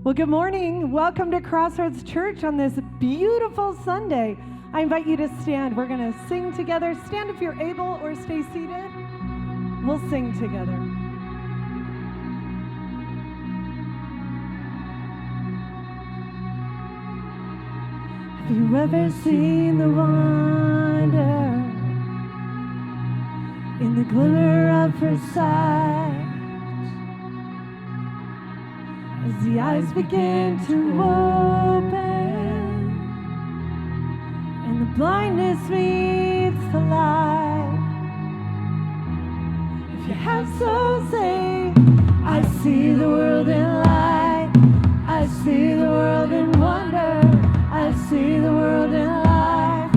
Well, good morning. Welcome to Crossroads Church on this beautiful Sunday. I invite you to stand. We're going to sing together. Stand if you're able or stay seated. We'll sing together. Have you ever seen the wonder in the glimmer of her sight? As the eyes begin to open and the blindness meets the light, if you have so say, I see the world in light, I see the world in wonder, I see the world in light,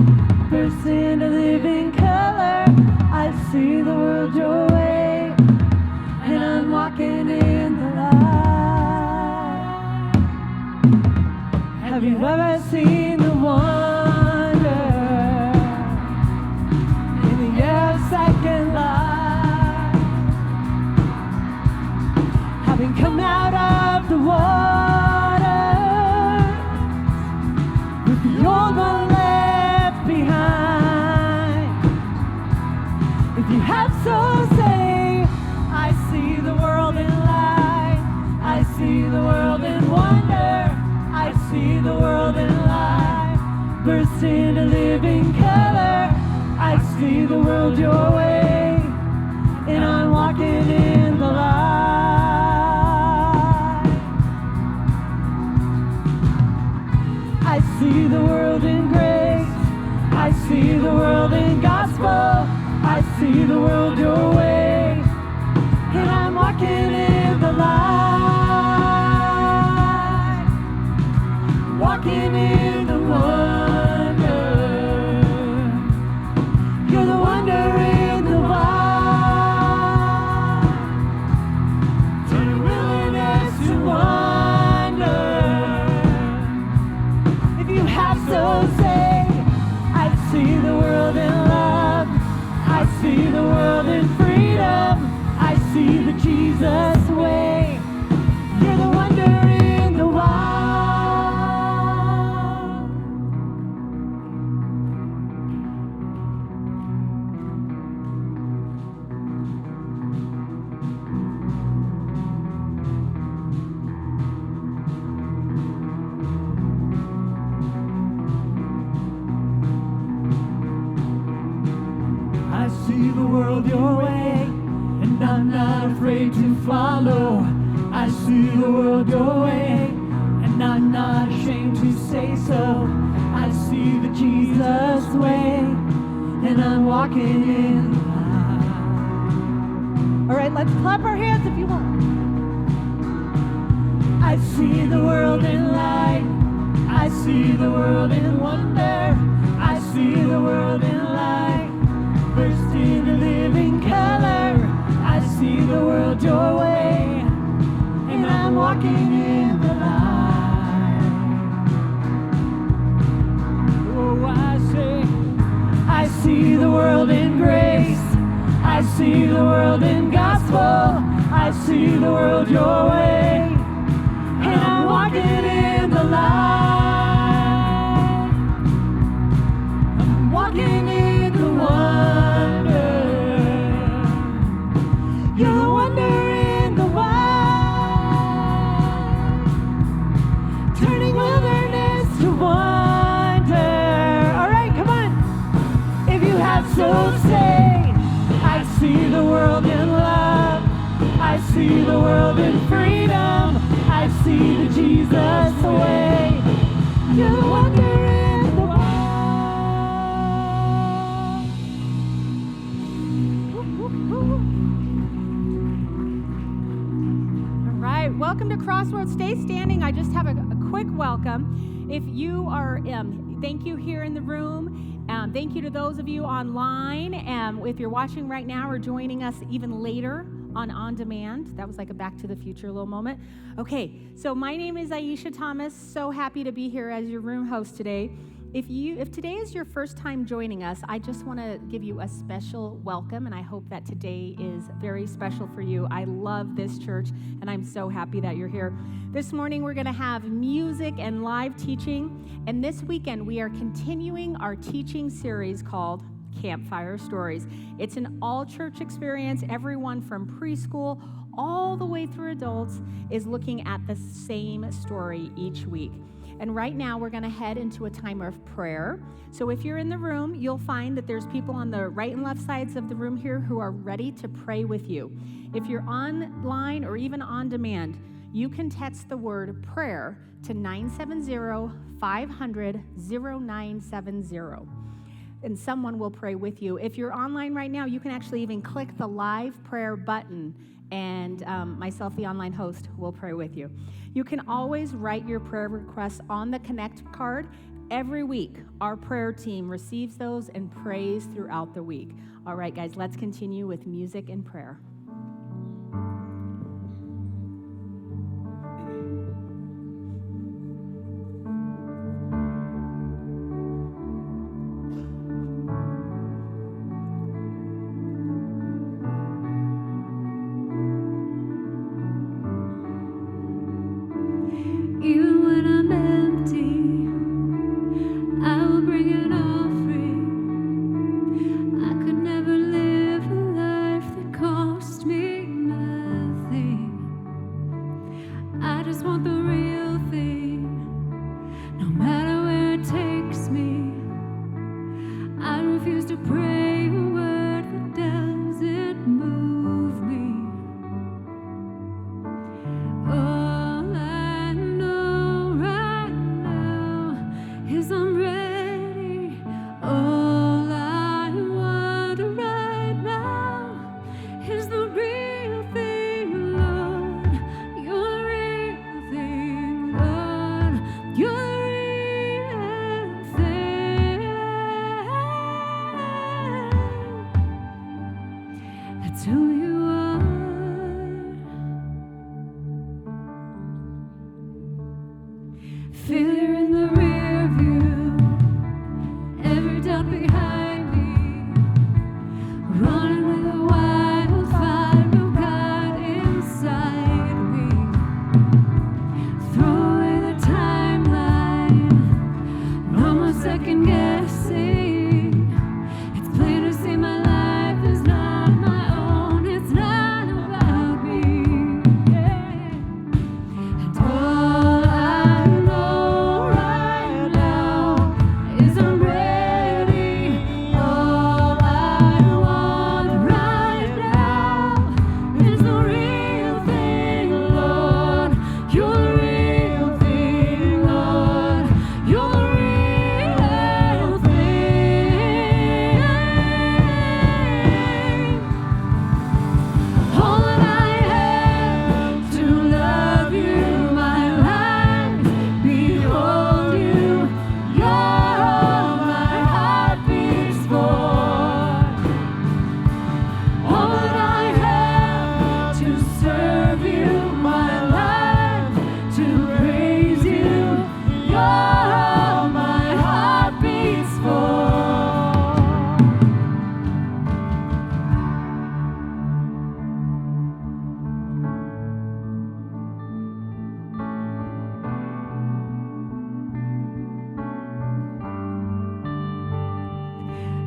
burst into living color, I see the world your way, and I'm walking in the light. Have you ever seen the wonder in the air of second life? Having come out of the water with the old one left behind. If you have so say, I see the world in light, I see the world in wonder, I see the world in light, burst into living color, I see the world your way, and I'm walking in the light. I see the world in grace, I see the world in gospel, I see the world your way, and I'm walking in the light, walking in the wonder. You're the wonder in the wild, turning wilderness to wonder. If you have so say, I see the world in love, I see the world in freedom, I see the Jesus way. You're the wonder in the wild. I see the world your way, and I'm not afraid to follow. I see the world your way, and I'm not ashamed to say so. I see the Jesus way, and I'm walking in the light. All right, let's clap our hands if you want. I see the world in light, I see the world in wonder, I see the world in light, burst into living color, I see the world your way, and I'm walking in the light. Oh, I see the world in grace, I see the world in gospel, I see the world your way, and I'm walking in the light. I'm walking in the wonder. You're the wonder in the wild, turning wilderness to wonder. All right, come on. If you have so say, I see the world in love, I see the world in freedom, I see the Jesus way. You're the wonder in the wild. All right, welcome to Crossroads. Stay standing. I just have a quick welcome. If you are, thank you here in the room. Thank you to those of you online. If you're watching right now or joining us even later on demand. That was like a Back to the Future little moment. Okay, so my name is Aisha Thomas. So happy to be here as your room host today. If today is your first time joining us, I just want to give you a special welcome, and I hope that today is very special for you. I love this church, and I'm so happy that you're here. This morning, we're going to have music and live teaching, and this weekend, we are continuing our teaching series called Campfire Stories. It's an all-church experience. Everyone from preschool all the way through adults is looking at the same story each week. And right now, we're going to head into a time of prayer. So if you're in the room, you'll find that there's people on the right and left sides of the room here who are ready to pray with you. If you're online or even on demand, you can text the word prayer to 970-500-0970. And someone will pray with you. If you're online right now, you can actually even click the live prayer button, and myself, the online host, will pray with you. You can always write your prayer requests on the Connect card. Every week, our prayer team receives those and prays throughout the week. All right, guys, let's continue with music and prayer.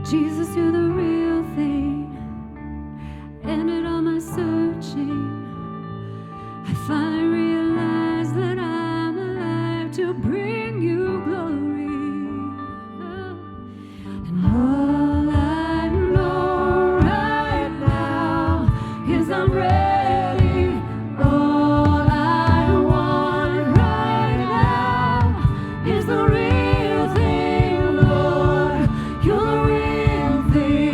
Jesus, you're the real thing. Ended all my searching. I finally realized that I'm alive to bring you glory. And all I know right now is I'm ready. All I want right now is the real thing, Lord. You're the real thing.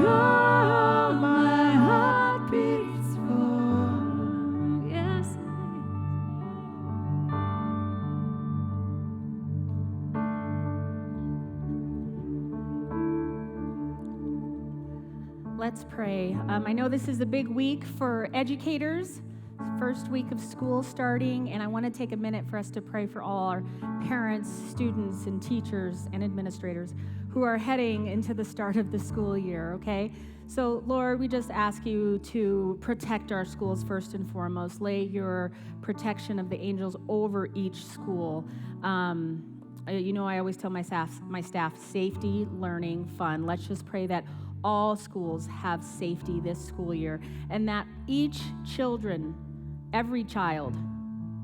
You're all my heart beats for. Yes. Let's pray. I know this is a big week for educators, first week of school starting, and I want to take a minute for us to pray for all our parents, students, and teachers and administrators who are heading into the start of the school year, okay? So, Lord, we just ask you to protect our schools first and foremost. Lay your protection of the angels over each school. I always tell my staff, safety, learning, fun. Let's just pray that all schools have safety this school year, and that every child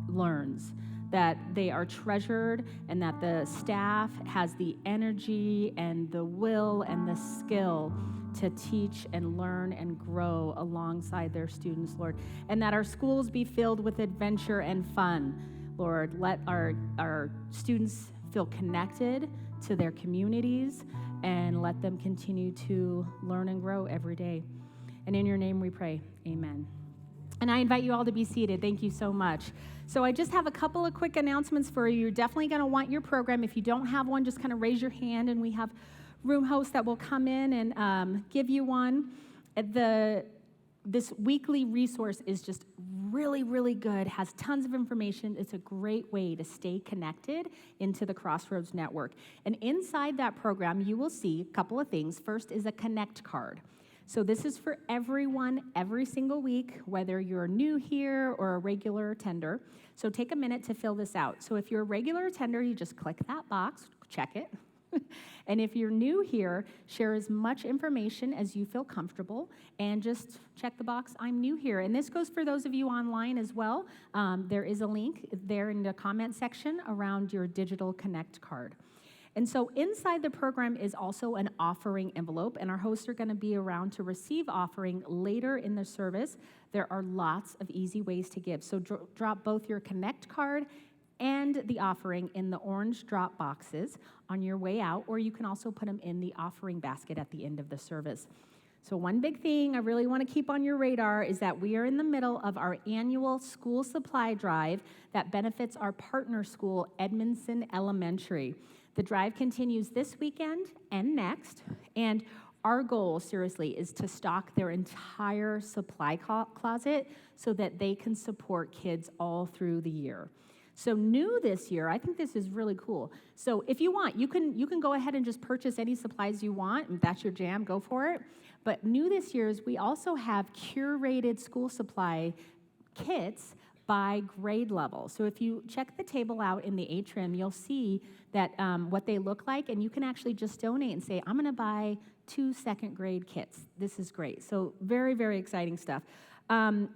learns that they are treasured, and that the staff has the energy and the will and the skill to teach and learn and grow alongside their students, Lord. And that our schools be filled with adventure and fun, Lord. Let our students feel connected to their communities, and let them continue to learn and grow every day. And in your name we pray, amen. And I invite you all to be seated. Thank you so much. So I just have a couple of quick announcements for you. You're definitely going to want your program. If you don't have one, just kind of raise your hand, and we have room hosts that will come in and give you one. This weekly resource is just really, really good, has tons of information. It's a great way to stay connected into the Crossroads Network. And inside that program, you will see a couple of things. First is a Connect card. So this is for everyone every single week, whether you're new here or a regular attender. So take a minute to fill this out. So if you're a regular attender, you just click that box, check it. And if you're new here, share as much information as you feel comfortable, and just check the box, I'm new here. And this goes for those of you online as well. There is a link there in the comment section around your digital Connect card. And so inside the program is also an offering envelope, and our hosts are going to be around to receive offering later in the service. There are lots of easy ways to give. So drop both your Connect card and the offering in the orange drop boxes on your way out, or you can also put them in the offering basket at the end of the service. So one big thing I really want to keep on your radar is that we are in the middle of our annual school supply drive that benefits our partner school, Edmondson Elementary. The drive continues this weekend and next, and our goal, seriously, is to stock their entire supply closet so that they can support kids all through the year. So new this year, I think this is really cool. So if you want, you can go ahead and just purchase any supplies you want, and if that's your jam, go for it. But new this year is we also have curated school supply kits by grade level. So if you check the table out in the atrium, you'll see that what they look like, and you can actually just donate and say, I'm going to buy 2 second grade kits. This is great. So very, very exciting stuff.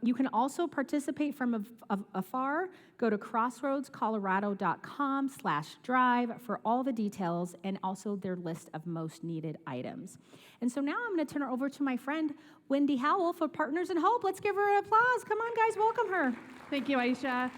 You can also participate from afar. Go to crossroadscolorado.com/drive for all the details and also their list of most needed items. And so now I'm going to turn it over to my friend, Wendy Howell, for Partners in Hope. Let's give her an applause. Come on, guys, welcome her. Thank you, Aisha.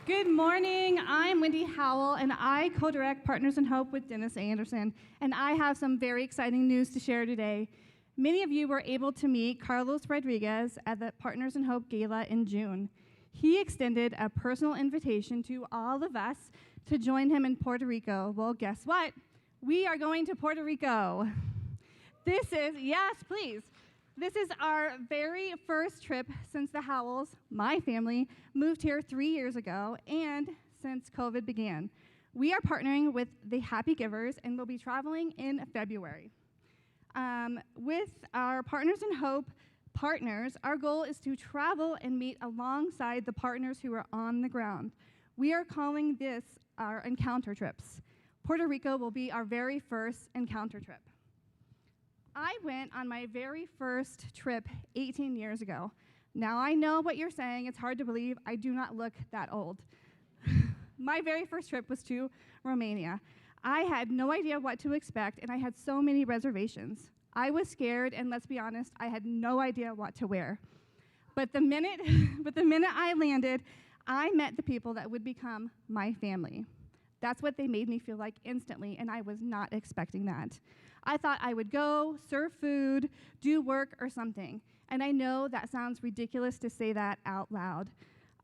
Good morning. I'm Wendy Howell, and I co-direct Partners in Hope with Dennis Anderson. And I have some very exciting news to share today. Many of you were able to meet Carlos Rodriguez at the Partners in Hope Gala in June. He extended a personal invitation to all of us to join him in Puerto Rico. Well, guess what? We are going to Puerto Rico. Yes, please. This is our very first trip since the Howells, my family, moved here 3 years ago and since COVID began. We are partnering with the Happy Givers and will be traveling in February. With our Partners in Hope partners, our goal is to travel and meet alongside the partners who are on the ground. We are calling this our encounter trips. Puerto Rico will be our very first encounter trip. I went on my very first trip 18 years ago. Now I know what you're saying. It's hard to believe. I do not look that old. My very first trip was to Romania. I had no idea what to expect, and I had so many reservations. I was scared, and let's be honest, I had no idea what to wear. But the minute I landed, I met the people that would become my family. That's what they made me feel like instantly, and I was not expecting that. I thought I would go, serve food, do work or something. And I know that sounds ridiculous to say that out loud.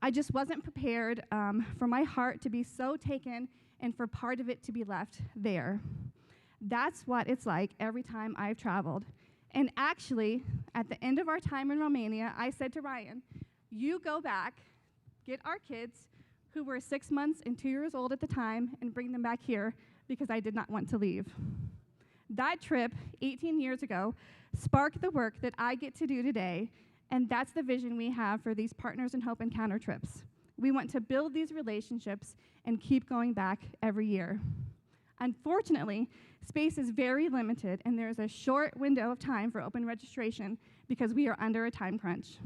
I just wasn't prepared for my heart to be so taken and for part of it to be left there. That's what it's like every time I've traveled. And actually, at the end of our time in Romania, I said to Ryan, you go back, get our kids, who were 6 months and 2 years old at the time, and bring them back here because I did not want to leave. That trip, 18 years ago, sparked the work that I get to do today, and that's the vision we have for these Partners in Hope Encounter trips. We want to build these relationships and keep going back every year. Unfortunately, space is very limited, and there's a short window of time for open registration because we are under a time crunch.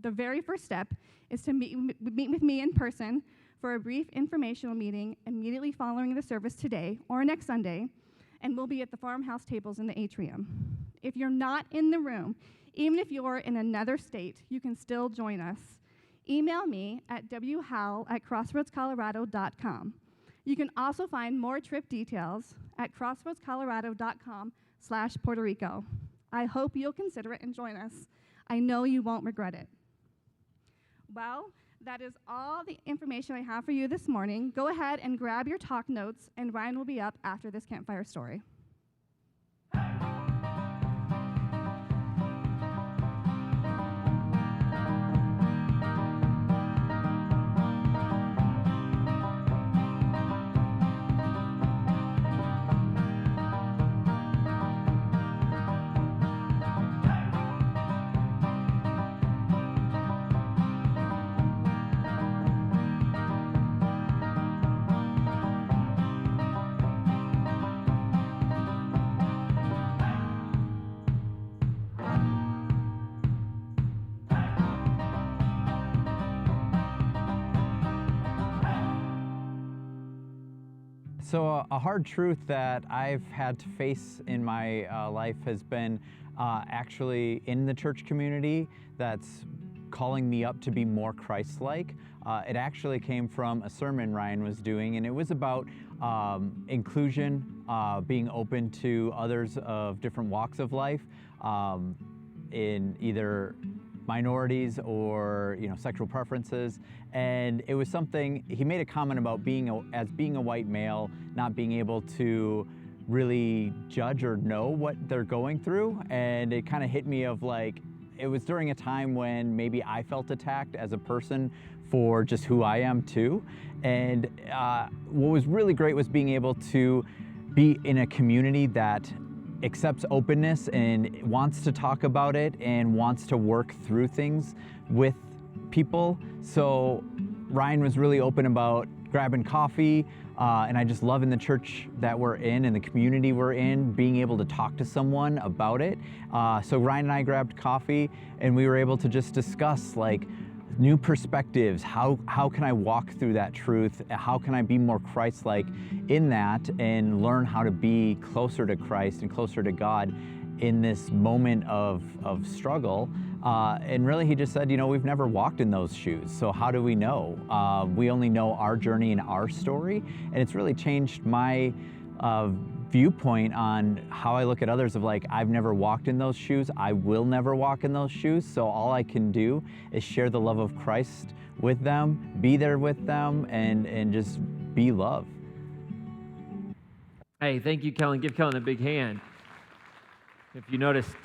The very first step is to meet with me in person for a brief informational meeting immediately following the service today or next Sunday, and we'll be at the farmhouse tables in the atrium. If you're not in the room, even if you're in another state, you can still join us. Email me at whowell@crossroadscolorado.com. You can also find more trip details at crossroadscolorado.com/Puerto Rico. I hope you'll consider it and join us. I know you won't regret it. Well, that is all the information I have for you this morning. Go ahead and grab your talk notes, and Ryan will be up after this campfire story. So a hard truth that I've had to face in my life has been actually in the church community that's calling me up to be more Christ-like. It actually came from a sermon Ryan was doing, and it was about inclusion, being open to others of different walks of life, in either minorities or sexual preferences. And it was something he made a comment about being a white male, not being able to really judge or know what they're going through. And it kind of hit me of like, it was during a time when maybe I felt attacked as a person for just who I am too. And what was really great was being able to be in a community that accepts openness and wants to talk about it and wants to work through things with people. So Ryan was really open about grabbing coffee, and I just love in the church that we're in and the community we're in, being able to talk to someone about it. So Ryan and I grabbed coffee, and we were able to just discuss like new perspectives. How can I walk through that truth? How can I be more Christ-like in that and learn how to be closer to Christ and closer to God in this moment of struggle? And really he just said, we've never walked in those shoes, so how do we know? We only know our journey and our story, and it's really changed my viewpoint on how I look at others of like, I've never walked in those shoes, I will never walk in those shoes, so all I can do is share the love of Christ with them, be there with them, and just be love. Hey, thank you, Kellen. Give Kellen a big hand. If you noticed,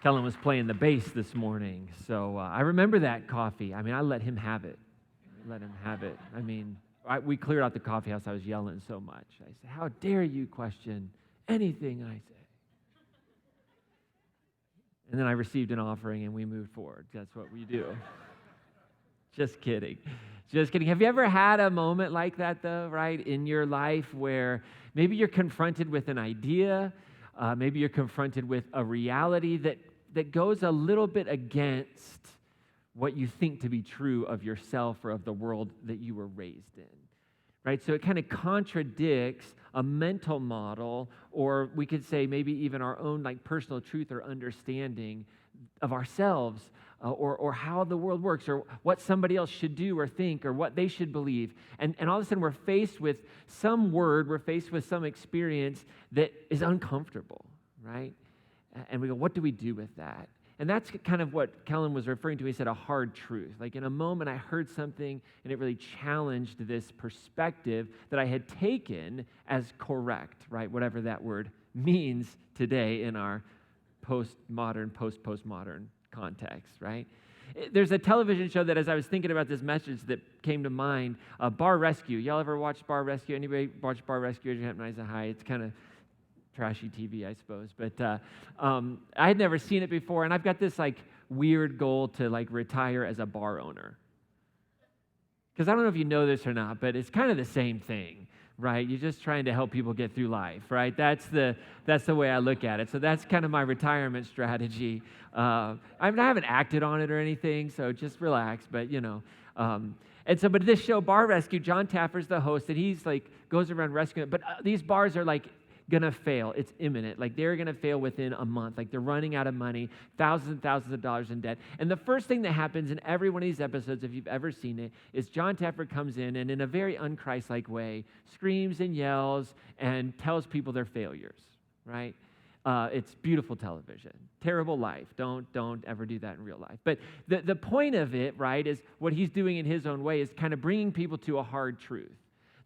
Kellen was playing the bass this morning, so I remember that coffee. I let him have it. We cleared out the coffee house. I was yelling so much. I said, how dare you question anything I say? And then I received an offering and we moved forward. That's what we do. Just kidding. Have you ever had a moment like that though, right, in your life where maybe you're confronted with an idea, maybe you're confronted with a reality that goes a little bit against what you think to be true of yourself or of the world that you were raised in, right? So it kind of contradicts a mental model, or we could say maybe even our own like personal truth or understanding of ourselves, or how the world works, or what somebody else should do or think, or what they should believe. And all of a sudden we're faced with some word, we're faced with some experience that is uncomfortable, right? And we go, what do we do with that? And that's kind of what Kellen was referring to. He said a hard truth. Like in a moment, I heard something and it really challenged this perspective that I had taken as correct, right? Whatever that word means today in our postmodern, post-postmodern context, right? There's a television show that as I was thinking about this message that came to mind, Bar Rescue. Y'all ever watch Bar Rescue? Anybody watch Bar Rescue? Raise your hand, nice and high. It's kind of trashy TV, I suppose. But I had never seen it before, and I've got this like weird goal to like retire as a bar owner. Because I don't know if you know this or not, but it's kind of the same thing, right? You're just trying to help people get through life, right? That's the way I look at it. So that's kind of my retirement strategy. I haven't acted on it or anything, so just relax. But but this show, Bar Rescue, John Taffer's the host, and he's like goes around rescuing. But these bars are like gonna fail. It's imminent. Like they're gonna fail within a month. Like they're running out of money, thousands and thousands of dollars in debt. And the first thing that happens in every one of these episodes, if you've ever seen it, is John Taffer comes in and in a very un-Christ-like way screams and yells and tells people they're failures, right? It's beautiful television. Terrible life. Don't ever do that in real life. But the point of it, right, is what he's doing in his own way is kind of bringing people to a hard truth.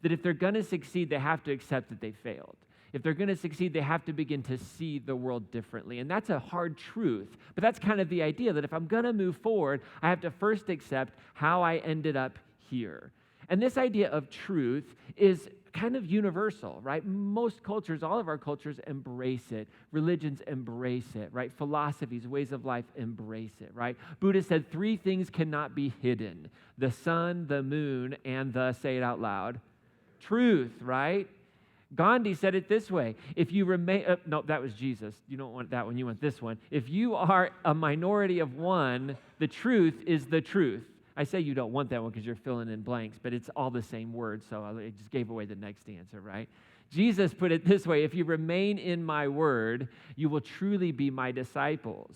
That if they're going to succeed, they have to accept that they failed. If they're going to succeed, they have to begin to see the world differently. And that's a hard truth. But that's kind of the idea that if I'm going to move forward, I have to first accept how I ended up here. And this idea of truth is kind of universal, right? Most cultures, all of our cultures embrace it. Religions embrace it, right? Philosophies, ways of life embrace it, right? Buddha said 3 things cannot be hidden: the sun, the moon, and say it out loud, truth, right? Gandhi said it this way: if you remain, no, that was Jesus. You don't want that one, you want this one. If you are a minority of one, the truth is the truth. I say you don't want that one because you're filling in blanks, but it's all the same word, so I just gave away the next answer, right? Jesus put it this way: if you remain in my word, you will truly be my disciples.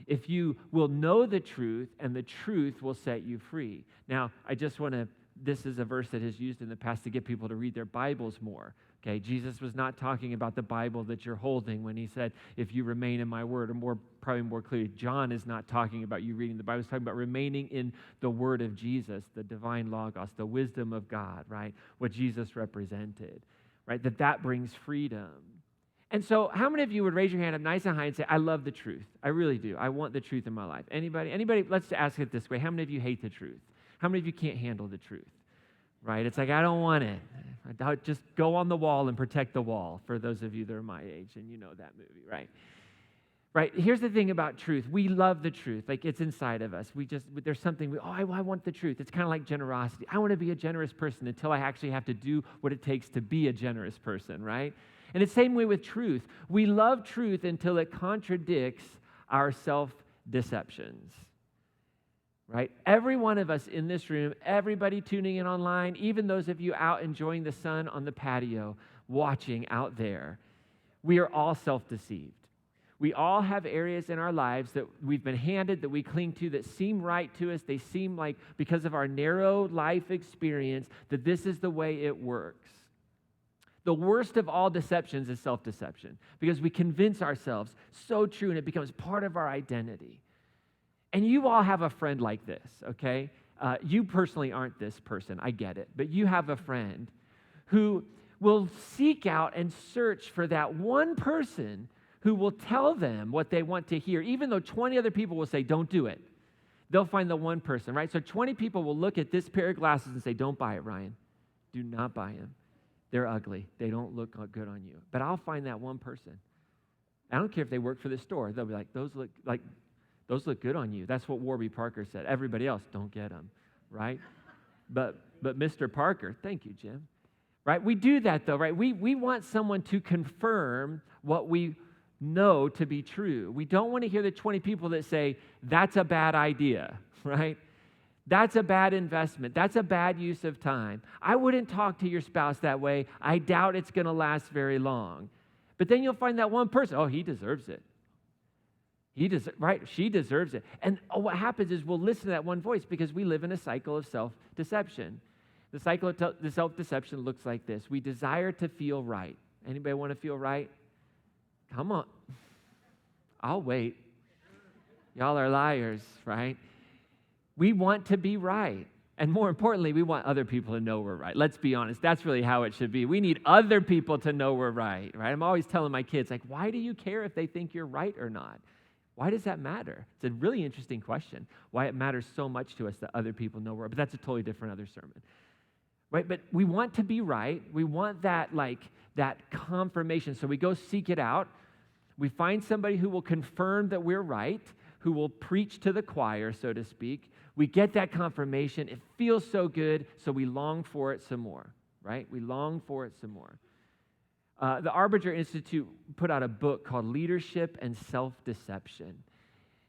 If you will know the truth, and the truth will set you free. Now, I just want to, this is a verse that is used in the past to get people to read their Bibles more. Okay, Jesus was not talking about the Bible that you're holding when he said, if you remain in my word, or probably more clearly, John is not talking about you reading the Bible. He's talking about remaining in the word of Jesus, the divine logos, the wisdom of God, right? What Jesus represented, right? That brings freedom. And so how many of you would raise your hand up nice and high and say, I love the truth. I really do. I want the truth in my life. Anybody? Let's ask it this way. How many of you hate the truth? How many of you can't handle the truth? Right? It's like, I don't want it. Just go on the wall and protect the wall, for those of you that are my age, and you know that movie, right? Right, here's the thing about truth. We love the truth. Like, it's inside of us. There's something, I want the truth. It's kind of like generosity. I want to be a generous person until I actually have to do what it takes to be a generous person, right? And it's the same way with truth. We love truth until it contradicts our self-deceptions. Right? Every one of us in this room, everybody tuning in online, even those of you out enjoying the sun on the patio, watching out there, we are all self-deceived. We all have areas in our lives that we've been handed, that we cling to, that seem right to us. They seem like, because of our narrow life experience, that this is the way it works. The worst of all deceptions is self-deception, because we convince ourselves so true, and it becomes part of our identity. And you all have a friend like this, okay? You personally aren't this person, I get it. But you have a friend who will seek out and search for that one person who will tell them what they want to hear, even though 20 other people will say, don't do it. They'll find the one person, right? So 20 people will look at this pair of glasses and say, don't buy it, Ryan. Do not buy them. They're ugly. They don't look good on you. But I'll find that one person. I don't care if they work for the store. They'll be like, those look good on you. That's what Warby Parker said. Everybody else, don't get them, right? But Mr. Parker, thank you, Jim. Right? We do that, though, right? We want someone to confirm what we know to be true. We don't want to hear the 20 people that say, that's a bad idea, right? That's a bad investment. That's a bad use of time. I wouldn't talk to your spouse that way. I doubt it's going to last very long. But then you'll find that one person, oh, he deserves it. She deserves it. And what happens is we'll listen to that one voice because we live in a cycle of self-deception. The cycle of the self-deception looks like this. We desire to feel right. Anybody want to feel right? Come on. I'll wait. Y'all are liars, right? We want to be right. And more importantly, we want other people to know we're right. Let's be honest. That's really how it should be. We need other people to know we're right? I'm always telling my kids, like, why do you care if they think you're right or not? Why does that matter? It's a really interesting question, why it matters so much to us that other people know we're right. But that's a totally different other sermon. Right? But we want to be right. We want that confirmation. So we go seek it out. We find somebody who will confirm that we're right, who will preach to the choir, so to speak. We get that confirmation. It feels so good, so we long for it some more, right? We long for it some more. The Arbiter Institute put out a book called Leadership and Self-Deception.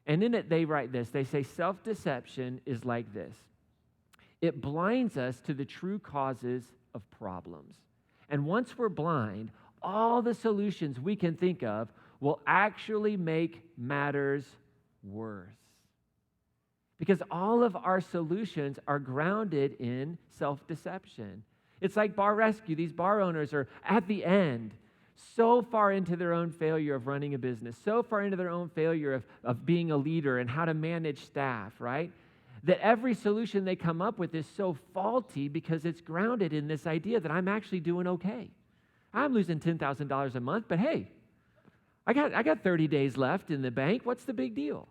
And in it, they write this. They say self-deception is like this. It blinds us to the true causes of problems. And once we're blind, all the solutions we can think of will actually make matters worse. Because all of our solutions are grounded in self-deception. It's like bar rescue. These bar owners are at the end, so far into their own failure of running a business, so far into their own failure of being a leader and how to manage staff, right? That every solution they come up with is so faulty because it's grounded in this idea that I'm actually doing okay. I'm losing $10,000 a month, but hey, I got 30 days left in the bank. What's the big deal?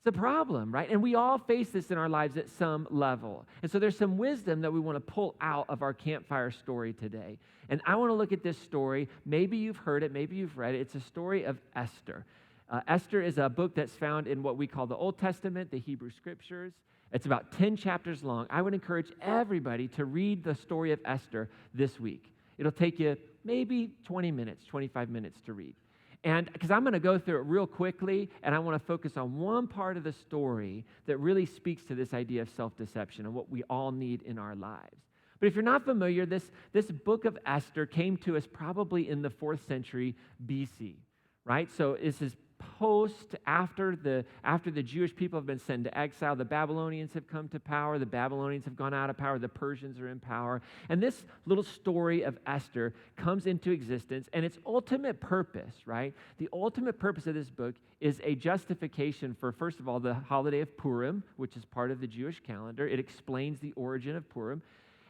It's a problem, right? And we all face this in our lives at some level. And so there's some wisdom that we want to pull out of our campfire story today. And I want to look at this story. Maybe you've heard it, maybe you've read it. It's a story of Esther. Esther is a book that's found in what we call the Old Testament, the Hebrew Scriptures. It's about 10 chapters long. I would encourage everybody to read the story of Esther this week. It'll take you maybe 20 minutes, 25 minutes to read. And because I'm going to go through it real quickly, and I want to focus on one part of the story that really speaks to this idea of self-deception and what we all need in our lives. But if you're not familiar, this book of Esther came to us probably in the 4th century BC, right? So this is after the Jewish people have been sent to exile. The Babylonians have come to power. The Babylonians have gone out of power. The Persians are in power. And this little story of Esther comes into existence, and its ultimate purpose, right? The ultimate purpose of this book is a justification for, first of all, the holiday of Purim, which is part of the Jewish calendar. It explains the origin of Purim.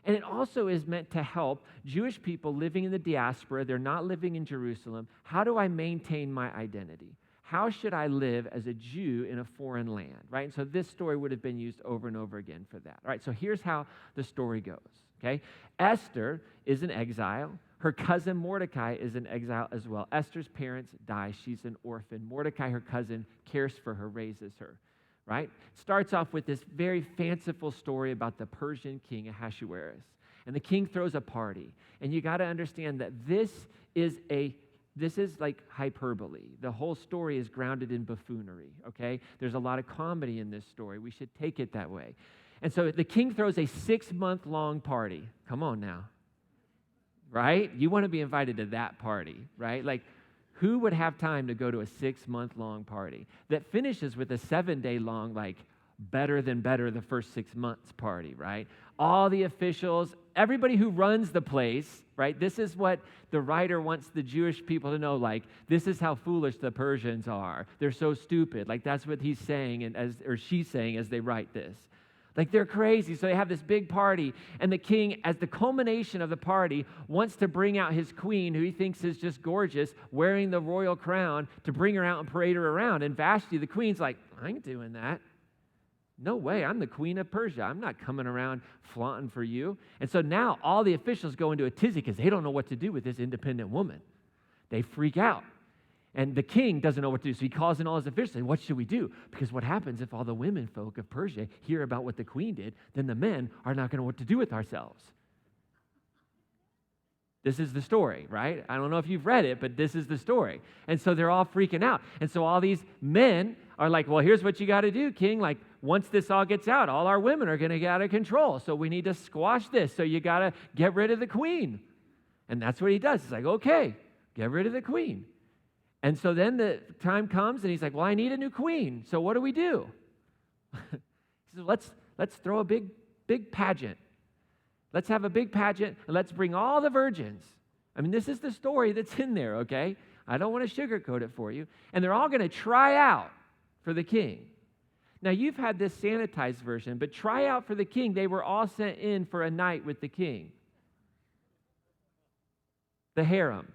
And it also is meant to help Jewish people living in the diaspora. They're not living in Jerusalem. How do I maintain my identity? How should I live as a Jew in a foreign land, right? And so this story would have been used over and over again for that. All right, so here's how the story goes, okay? Esther is in exile. Her cousin Mordecai is in exile as well. Esther's parents die. She's an orphan. Mordecai, her cousin, cares for her, raises her, right? Starts off with this very fanciful story about the Persian king Ahasuerus. And the king throws a party. And you got to understand that this is like hyperbole. The whole story is grounded in buffoonery, okay? There's a lot of comedy in this story. We should take it that way. And so the king throws a 6-month-long party. Come on now, right? You want to be invited to that party, right? Like, who would have time to go to a 6-month-long party that finishes with a 7-day-long, like, better than better the first 6 months party, right? All the officials, everybody who runs the place, right? This is what the writer wants the Jewish people to know, like, this is how foolish the Persians are. They're so stupid. Like, that's what he's saying or she's saying as they write this. Like, they're crazy. So they have this big party, and the king, as the culmination of the party, wants to bring out his queen, who he thinks is just gorgeous, wearing the royal crown, to bring her out and parade her around. And Vashti, the queen's like, I ain't doing that. No way, I'm the queen of Persia. I'm not coming around flaunting for you. And so now all the officials go into a tizzy because they don't know what to do with this independent woman. They freak out. And the king doesn't know what to do, so he calls in all his officials. What should we do? Because what happens if all the women folk of Persia hear about what the queen did, then the men are not going to know what to do with ourselves. This is the story, right? I don't know if you've read it, but this is the story. And so they're all freaking out. And so all these men are like, well, here's what you got to do, king. Like, once this all gets out, all our women are going to get out of control. So we need to squash this. So you got to get rid of the queen. And that's what he does. He's like, okay, get rid of the queen. And so then the time comes, and he's like, well, I need a new queen. So what do we do? He says, let's throw a big pageant. Let's have a big pageant, and let's bring all the virgins. I mean, this is the story that's in there, okay? I don't want to sugarcoat it for you. And they're all going to try out for the king. Now, you've had this sanitized version, but try out for the king. They were all sent in for a night with the king. The harem,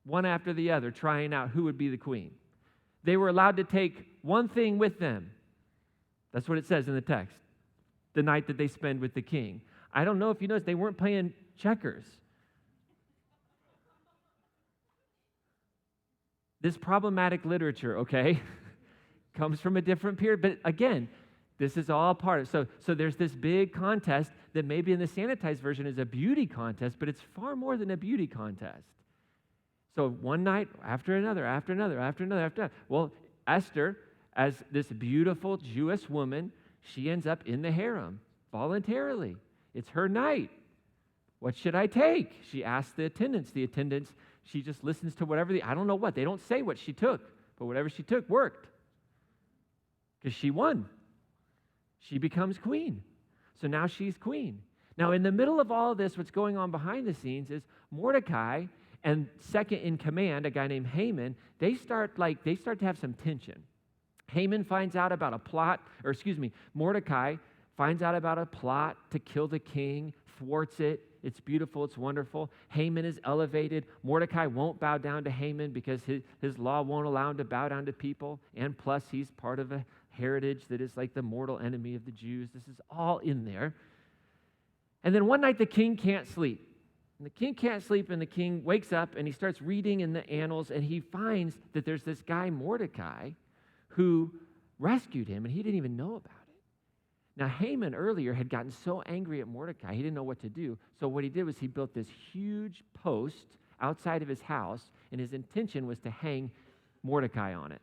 one after the other, trying out who would be the queen. They were allowed to take one thing with them. That's what it says in the text. The night that they spend with the king. I don't know if you noticed, they weren't playing checkers. This problematic literature, okay, comes from a different period. But again, this is all part of so there's this big contest that maybe in the sanitized version is a beauty contest, but it's far more than a beauty contest. So one night after another, after another, after another, after another. Well, Esther, as this beautiful Jewish woman, she ends up in the harem voluntarily. It's her night. What should I take? She asks the attendants. The attendants, she just listens to whatever I don't know what. They don't say what she took, but whatever she took worked. Because she won. She becomes queen. So now she's queen. Now, in the middle of all of this, what's going on behind the scenes is Mordecai and second in command, a guy named Haman, they start to have some tension. Haman finds out about a plot, Mordecai finds out about a plot to kill the king, thwarts it. It's beautiful, it's wonderful. Haman is elevated. Mordecai won't bow down to Haman because his law won't allow him to bow down to people. And plus, he's part of a heritage that is like the mortal enemy of the Jews. This is all in there. And then one night the king can't sleep. And the king can't sleep, and the king wakes up and he starts reading in the annals, and he finds that there's this guy, Mordecai, who rescued him, and he didn't even know about it. Now, Haman earlier had gotten so angry at Mordecai, he didn't know what to do. So what he did was he built this huge post outside of his house, and his intention was to hang Mordecai on it.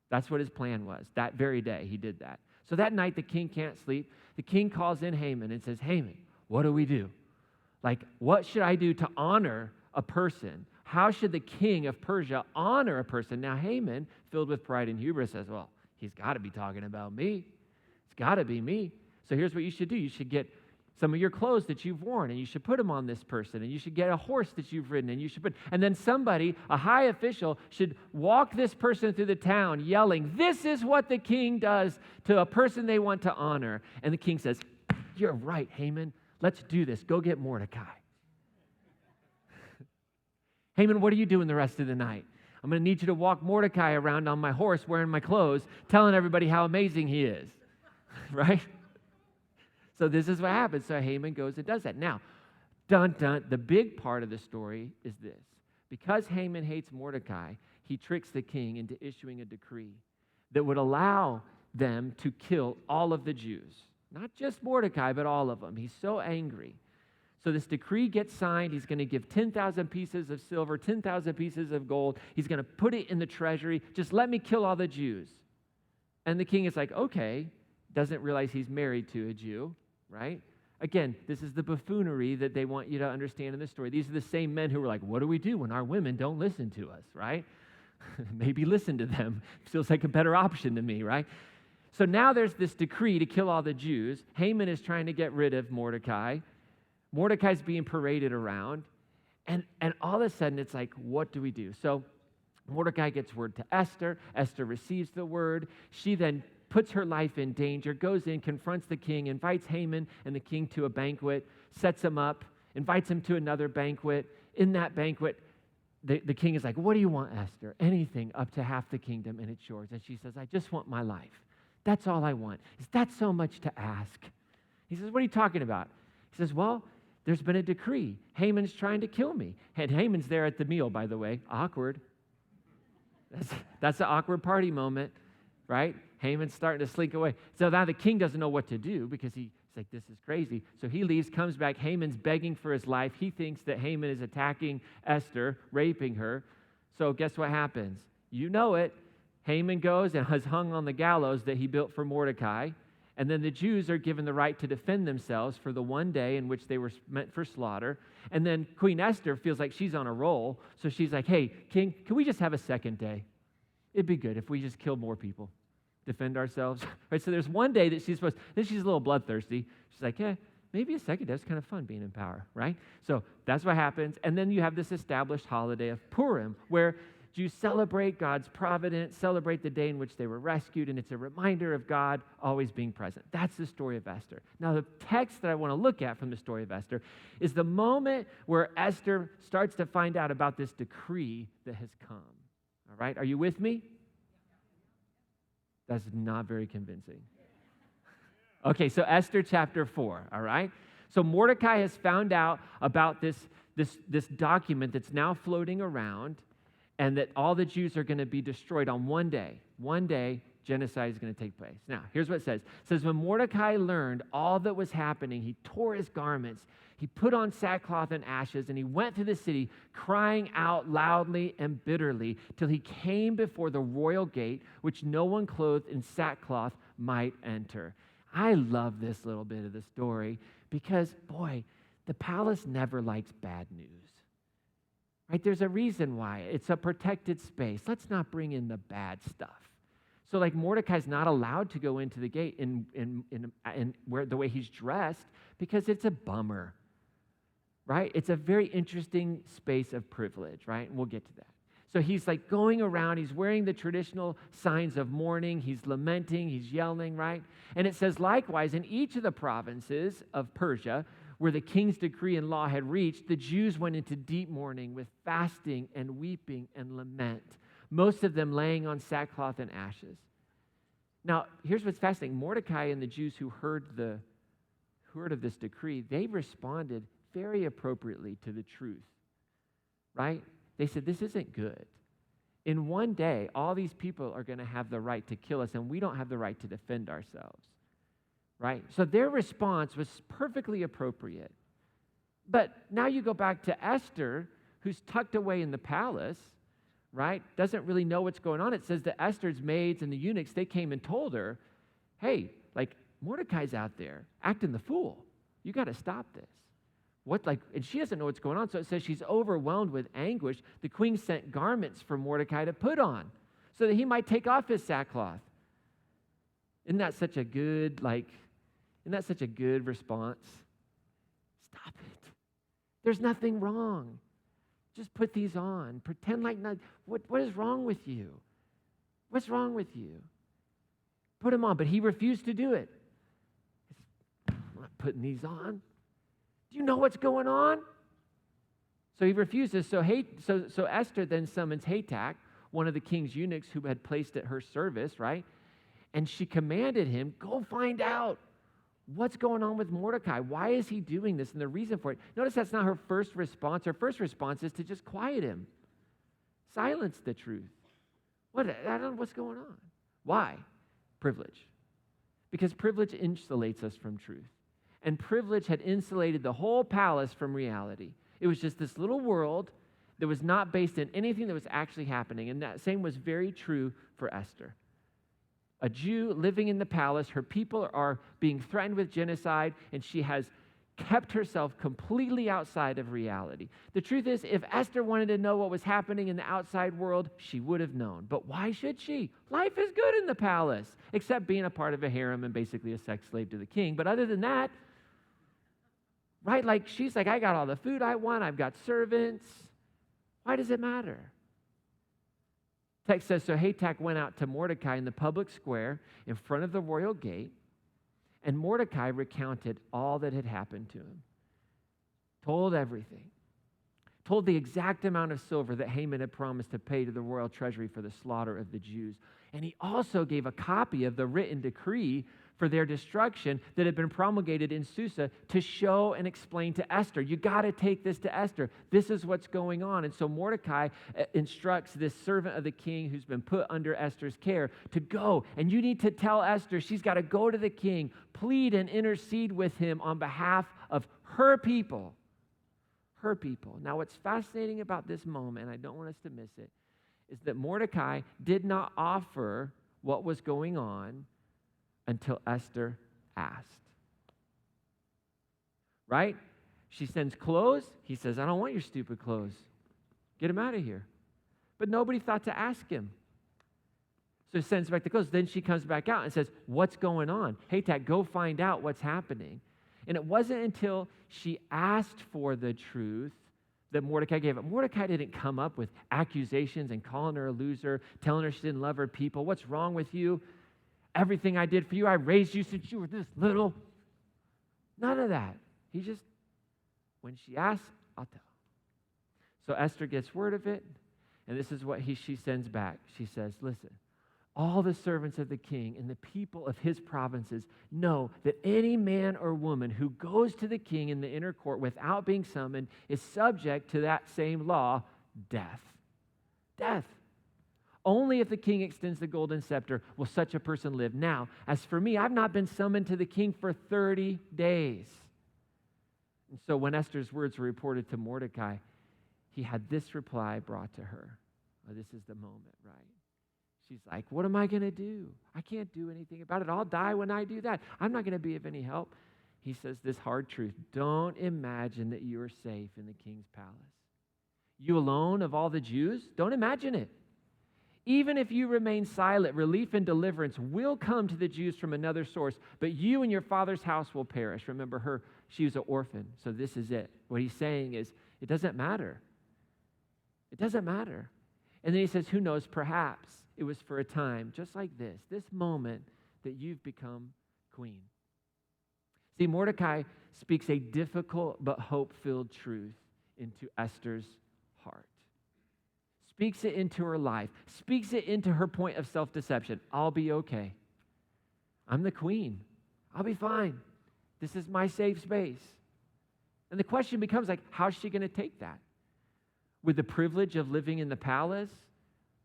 That's what his plan was. That very day, he did that. So that night, the king can't sleep. The king calls in Haman and says, Haman, what do we do? Like, what should I do to honor a person? How should the king of Persia honor a person? Now, Haman, filled with pride and hubris, says, well, he's got to be talking about me. It's got to be me. So here's what you should do. You should get some of your clothes that you've worn, and you should put them on this person, and you should get a horse that you've ridden, and then somebody, a high official, should walk this person through the town yelling, this is what the king does to a person they want to honor. And the king says, you're right, Haman. Let's do this. Go get Mordecai. Haman, what are you doing the rest of the night? I'm going to need you to walk Mordecai around on my horse wearing my clothes, telling everybody how amazing he is. Right? So this is what happens. So Haman goes and does that. Now, dun, dun, the big part of the story is this. Because Haman hates Mordecai, he tricks the king into issuing a decree that would allow them to kill all of the Jews. Not just Mordecai, but all of them. He's so angry. So this decree gets signed. He's going to give 10,000 pieces of silver, 10,000 pieces of gold. He's going to put it in the treasury. Just let me kill all the Jews. And the king is like, okay, doesn't realize he's married to a Jew, right? Again, this is the buffoonery that they want you to understand in this story. These are the same men who were like, what do we do when our women don't listen to us, right? Maybe listen to them. Feels like a better option to me, right? So now there's this decree to kill all the Jews. Haman is trying to get rid of Mordecai. Mordecai's being paraded around. And all of a sudden, it's like, what do we do? So Mordecai gets word to Esther. Esther receives the word. She then puts her life in danger, goes in, confronts the king, invites Haman and the king to a banquet, sets him up, invites him to another banquet. In that banquet, the king is like, what do you want, Esther? Anything up to half the kingdom, and it's yours. And she says, I just want my life. That's all I want. Is that so much to ask? He says, what are you talking about? He says, well, there's been a decree. Haman's trying to kill me. And Haman's there at the meal, by the way. Awkward. That's an awkward party moment, right? Haman's starting to slink away. So now the king doesn't know what to do because he's like, this is crazy. So he leaves, comes back. Haman's begging for his life. He thinks that Haman is attacking Esther, raping her. So guess what happens? You know it. Haman goes and is hung on the gallows that he built for Mordecai. And then the Jews are given the right to defend themselves for the one day in which they were meant for slaughter. And then Queen Esther feels like she's on a roll. So she's like, hey, king, can we just have a second day? It'd be good if we just killed more people, defend ourselves. Right? So there's one day that she's supposed, then she's a little bloodthirsty. She's like, maybe a second day. It's kind of fun being in power, right? So that's what happens. And then you have this established holiday of Purim, where Jews celebrate God's providence, celebrate the day in which they were rescued, and it's a reminder of God always being present. That's the story of Esther. Now, the text that I want to look at from the story of Esther is the moment where Esther starts to find out about this decree that has come. All right, are you with me? That's not very convincing. Okay, so Esther chapter 4, all right? So Mordecai has found out about this document that's now floating around, and that all the Jews are going to be destroyed on one day. One day, genocide is going to take place. Now, here's what it says. It says, when Mordecai learned all that was happening, he tore his garments, he put on sackcloth and ashes, and he went through the city crying out loudly and bitterly till he came before the royal gate, which no one clothed in sackcloth might enter. I love this little bit of the story because, boy, the palace never likes bad news. Right? There's a reason why. It's a protected space. Let's not bring in the bad stuff. So like Mordecai's not allowed to go into the gate in where the way he's dressed because it's a bummer. Right? It's a very interesting space of privilege, right? And we'll get to that. So he's like going around, he's wearing the traditional signs of mourning, he's lamenting, he's yelling, right? And it says, likewise, in each of the provinces of Persia, where the king's decree and law had reached, the Jews went into deep mourning with fasting and weeping and lament, most of them laying on sackcloth and ashes. Now, here's what's fascinating. Mordecai and the Jews who heard of this decree, they responded very appropriately to the truth, right? They said, this isn't good. In one day, all these people are going to have the right to kill us, and we don't have the right to defend ourselves. Right? So their response was perfectly appropriate. But now you go back to Esther, who's tucked away in the palace, right? Doesn't really know what's going on. It says that Esther's maids and the eunuchs, they came and told her, hey, like Mordecai's out there acting the fool. You got to stop this. And she doesn't know what's going on. So it says she's overwhelmed with anguish. The queen sent garments for Mordecai to put on so that he might take off his sackcloth. Isn't that such a good response? Stop it. There's nothing wrong. Just put these on. Pretend like not. What is wrong with you? What's wrong with you? Put them on. But he refused to do it. I'm not putting these on. Do you know what's going on? So he refuses. So Esther then summons Hatak, one of the king's eunuchs who had placed at her service, right? And she commanded him, go find out what's going on with Mordecai. Why is he doing this? And the reason for it. Notice that's not her first response. Her first response is to just quiet him. Silence the truth. I don't know what's going on. Why? Privilege. Because privilege insulates us from truth. And privilege had insulated the whole palace from reality. It was just this little world that was not based in anything that was actually happening. And that same was very true for Esther. A Jew living in the palace, her people are being threatened with genocide, and she has kept herself completely outside of reality. The truth is, if Esther wanted to know what was happening in the outside world, she would have known. But why should she? Life is good in the palace, except being a part of a harem and basically a sex slave to the king. But other than that, right, like she's like, I got all the food I want, I've got servants. Why does it matter? Text says, so Hatak went out to Mordecai in the public square in front of the royal gate, and Mordecai recounted all that had happened to him, told everything, told the exact amount of silver that Haman had promised to pay to the royal treasury for the slaughter of the Jews. And he also gave a copy of the written decree for their destruction that had been promulgated in Susa to show and explain to Esther. You got to take this to Esther. This is what's going on. And so Mordecai instructs this servant of the king who's been put under Esther's care to go. And you need to tell Esther she's got to go to the king, plead and intercede with him on behalf of her people. Her people. Now, what's fascinating about this moment, and I don't want us to miss it, is that Mordecai did not offer what was going on until Esther asked. Right? She sends clothes. He says, I don't want your stupid clothes. Get him out of here. But nobody thought to ask him. So he sends back the clothes. Then she comes back out and says, what's going on? Hatak, go find out what's happening. And it wasn't until she asked for the truth that Mordecai gave it. Mordecai didn't come up with accusations and calling her a loser, telling her she didn't love her people. What's wrong with you? Everything I did for you, I raised you since you were this little. None of that. He just, when she asks, I'll tell. So Esther gets word of it, and this is what she sends back. She says, listen, all the servants of the king and the people of his provinces know that any man or woman who goes to the king in the inner court without being summoned is subject to that same law, death. Death. Only if the king extends the golden scepter will such a person live. Now, as for me, I've not been summoned to the king for 30 days. And so when Esther's words were reported to Mordecai, he had this reply brought to her. Oh, this is the moment, right? She's like, what am I going to do? I can't do anything about it. I'll die when I do that. I'm not going to be of any help. He says this hard truth. Don't imagine that you are safe in the king's palace. You alone of all the Jews? Don't imagine it. Even if you remain silent, relief and deliverance will come to the Jews from another source, but you and your father's house will perish. Remember her, she was an orphan, so this is it. What he's saying is, it doesn't matter. It doesn't matter. And then he says, who knows, perhaps it was for a time just like this moment that you've become queen. See, Mordecai speaks a difficult but hope-filled truth into Esther's heart. Speaks it into her life. Speaks it into her point of self-deception. I'll be okay. I'm the queen. I'll be fine. This is my safe space. And the question becomes like, how's she going to take that? Would the privilege of living in the palace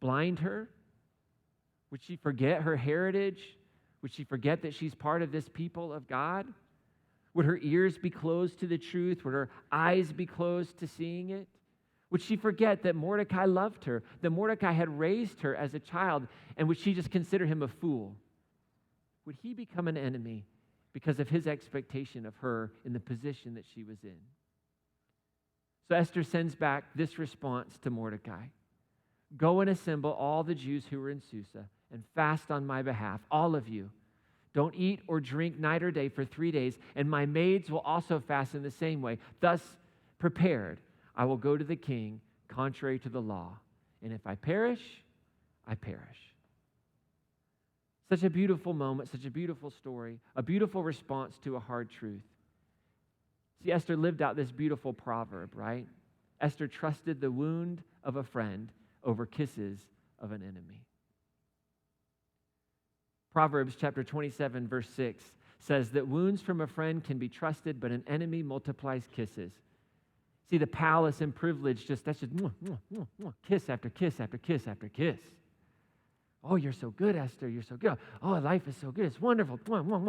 blind her? Would she forget her heritage? Would she forget that she's part of this people of God? Would her ears be closed to the truth? Would her eyes be closed to seeing it? Would she forget that Mordecai loved her, that Mordecai had raised her as a child, and would she just consider him a fool? Would he become an enemy because of his expectation of her in the position that she was in? So Esther sends back this response to Mordecai. Go and assemble all the Jews who are in Susa and fast on my behalf, all of you. Don't eat or drink night or day for 3 days, and my maids will also fast in the same way. Thus prepared, I will go to the king contrary to the law. And if I perish, I perish. Such a beautiful moment, such a beautiful story, a beautiful response to a hard truth. See, Esther lived out this beautiful proverb, right? Esther trusted the wound of a friend over kisses of an enemy. Proverbs chapter 27, verse 6 says that wounds from a friend can be trusted, but an enemy multiplies kisses. See, the palace and privilege, that's just kiss after kiss after kiss after kiss. Oh, you're so good, Esther. You're so good. Oh, life is so good. It's wonderful.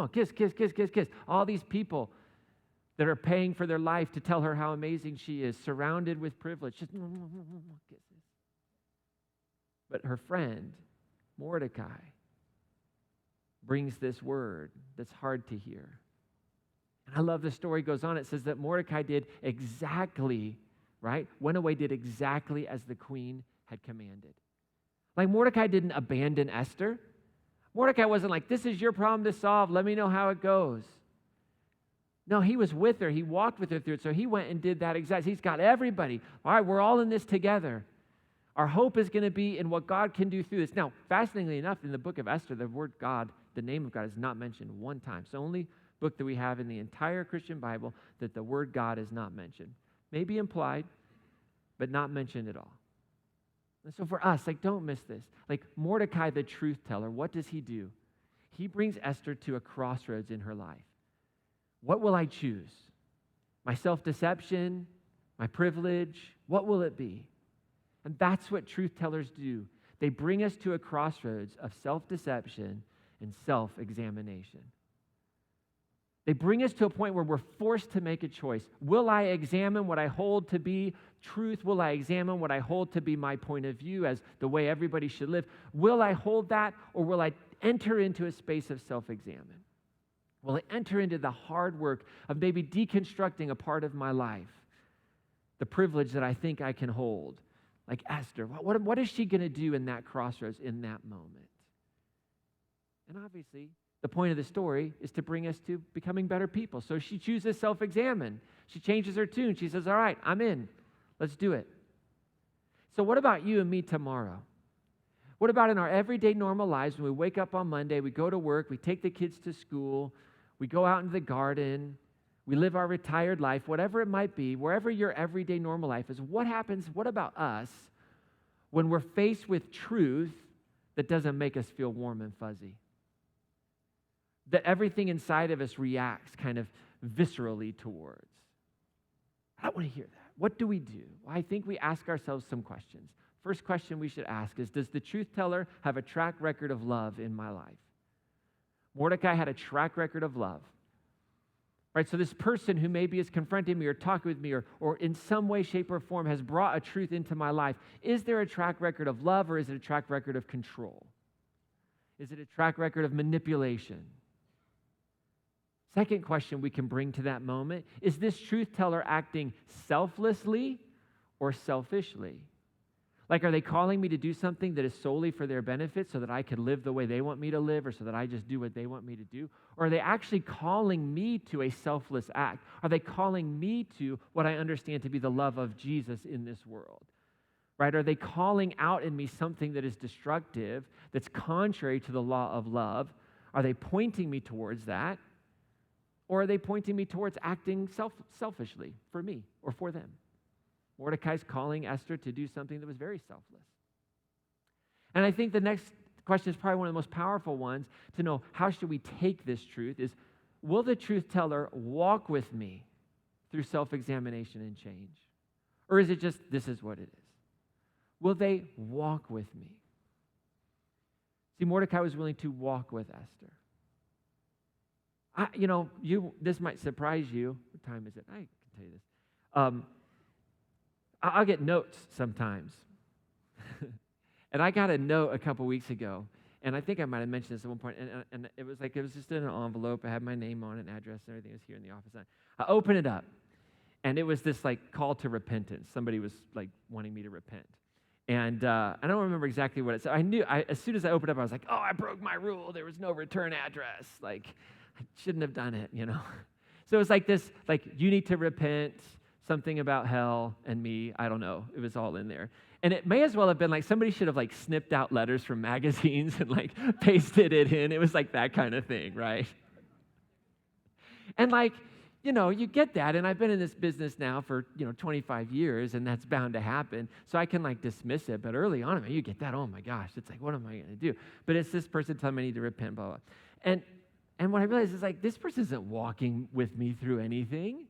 Kiss, kiss, kiss, kiss, kiss. All these people that are paying for their life to tell her how amazing she is, surrounded with privilege. Just kisses. But her friend, Mordecai, brings this word that's hard to hear. And I love the story goes on. It says that Mordecai did exactly, right? Went away, did exactly as the queen had commanded. Like Mordecai didn't abandon Esther. Mordecai wasn't like, this is your problem to solve. Let me know how it goes. No, he was with her. He walked with her through it. So he went and did that exact. He's got everybody. All right, we're all in this together. Our hope is going to be in what God can do through this. Now, fascinatingly enough, in the book of Esther, the word God, the name of God, is not mentioned one time. It's the only book that we have in the entire Christian Bible that the word God is not mentioned. Maybe implied, but not mentioned at all. And so for us, like, don't miss this. Like Mordecai, the truth teller, what does he do? He brings Esther to a crossroads in her life. What will I choose? My self-deception? My privilege? What will it be? And that's what truth tellers do. They bring us to a crossroads of self-deception and self-examination. They bring us to a point where we're forced to make a choice. Will I examine what I hold to be truth? Will I examine what I hold to be my point of view as the way everybody should live? Will I hold that, or will I enter into a space of self-examine? Will I enter into the hard work of maybe deconstructing a part of my life, the privilege that I think I can hold? Like Esther, what is she going to do in that crossroads, in that moment? And obviously, The point of the story is to bring us to becoming better people. So she chooses self-examine. She changes her tune. She says, all right, I'm in. Let's do it. So what about you and me tomorrow? What about in our everyday normal lives when we wake up on Monday, we go to work, we take the kids to school, we go out into the garden, we live our retired life, whatever it might be, wherever your everyday normal life is, what happens, what about us when we're faced with truth that doesn't make us feel warm and fuzzy? That everything inside of us reacts kind of viscerally towards. I don't want to hear that. What do we do? Well, I think we ask ourselves some questions. First question we should ask is, does the truth teller have a track record of love in my life? Mordecai had a track record of love. Right, so this person who maybe is confronting me or talking with me or in some way, shape, or form has brought a truth into my life, is there a track record of love or is it a track record of control? Is it a track record of manipulation? Second question we can bring to that moment, is this truth teller acting selflessly or selfishly? Like, are they calling me to do something that is solely for their benefit so that I could live the way they want me to live or so that I just do what they want me to do? Or are they actually calling me to a selfless act? Are they calling me to what I understand to be the love of Jesus in this world? Right? Are they calling out in me something that is destructive, that's contrary to the law of love? Are they pointing me towards that? Or are they pointing me towards acting selfishly for me or for them? Mordecai's calling Esther to do something that was very selfless. And I think the next question is probably one of the most powerful ones to know how should we take this truth is, will the truth teller walk with me through self-examination and change? Or is it just, this is what it is? Will they walk with me? See, Mordecai was willing to walk with Esther. This might surprise you. What time is it? I can tell you this. I'll get notes sometimes. And I got a note a couple weeks ago, and I think I might have mentioned this at one point, and it was just in an envelope. I had my name on it, and address, and everything was here in the office. I opened it up, and it was this call to repentance. Somebody was wanting me to repent. And I don't remember exactly what it said. I knew, as soon as I opened it up, I was like, oh, I broke my rule. There was no return address. I shouldn't have done it, So it was this, you need to repent, something about hell and me. I don't know. It was all in there. And it may as well have been somebody should have snipped out letters from magazines and pasted it in. It was that kind of thing, right? And you get that. And I've been in this business now for, 25 years, and that's bound to happen. So I can dismiss it. But early on, you get that, oh my gosh, it's what am I going to do? But it's this person telling me I need to repent, blah, blah. And what I realized is this person isn't walking with me through anything.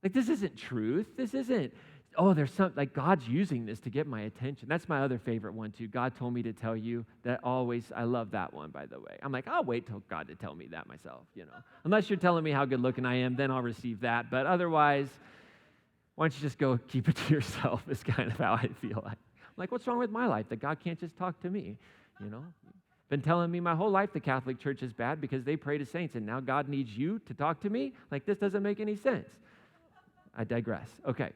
This isn't truth. This isn't, there's something, God's using this to get my attention. That's my other favorite one, too. God told me to tell you that always. I love that one, by the way. I'm I'll wait till God to tell me that myself, Unless you're telling me how good looking I am, then I'll receive that. But otherwise, why don't you just go keep it to yourself is kind of how I feel. I'm what's wrong with my life that God can't just talk to me, Been telling me my whole life the Catholic Church is bad because they pray to saints, and now God needs you to talk to me? This doesn't make any sense. I digress. Okay.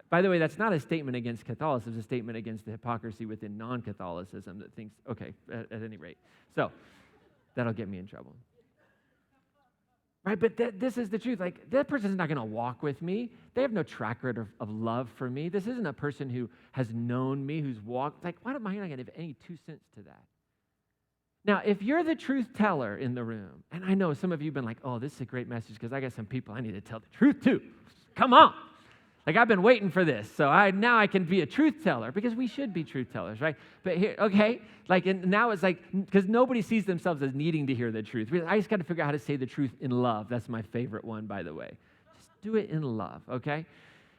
By the way, that's not a statement against Catholicism. It's a statement against the hypocrisy within non-Catholicism that thinks, okay, at any rate. So that'll get me in trouble. Right, but this is the truth. That person's not going to walk with me. They have no track record of love for me. This isn't a person who has known me, who's walked. Why am I not going to have any 2 cents to that? Now, if you're the truth teller in the room, and I know some of you have been oh, this is a great message because I got some people I need to tell the truth to. Come on. I've been waiting for this. So now I can be a truth teller because we should be truth tellers, right? But here, okay, and now it's because nobody sees themselves as needing to hear the truth. I just got to figure out how to say the truth in love. That's my favorite one, by the way. Just do it in love, okay?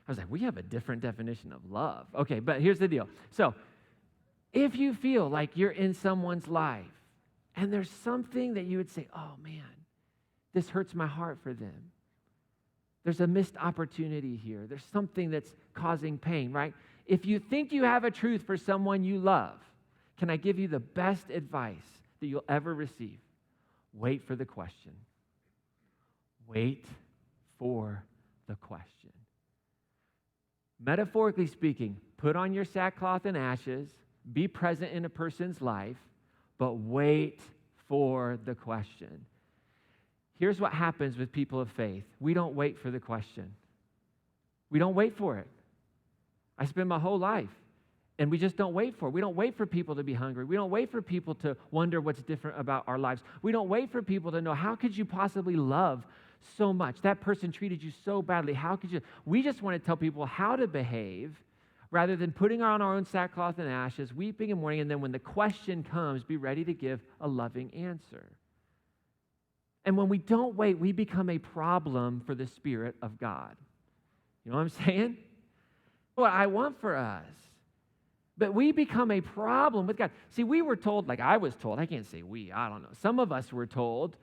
I was we have a different definition of love. Okay, but here's the deal. So if you feel you're in someone's life, and there's something that you would say, oh man, this hurts my heart for them. There's a missed opportunity here. There's something that's causing pain, right? If you think you have a truth for someone you love, can I give you the best advice that you'll ever receive? Wait for the question. Wait for the question. Metaphorically speaking, put on your sackcloth and ashes, be present in a person's life, but wait for the question. Here's what happens with people of faith. We don't wait for the question. We don't wait for it. I spend my whole life, and we just don't wait for it. We don't wait for people to be hungry. We don't wait for people to wonder what's different about our lives. We don't wait for people to know, how could you possibly love so much? That person treated you so badly. How could you? We just want to tell people how to behave rather than putting on our own sackcloth and ashes, weeping and mourning, and then when the question comes, be ready to give a loving answer. And when we don't wait, we become a problem for the Spirit of God. You know what I'm saying? What I want for us. But we become a problem with God. See, we were told, like I was told, I can't say we, I don't know. Some of us were told,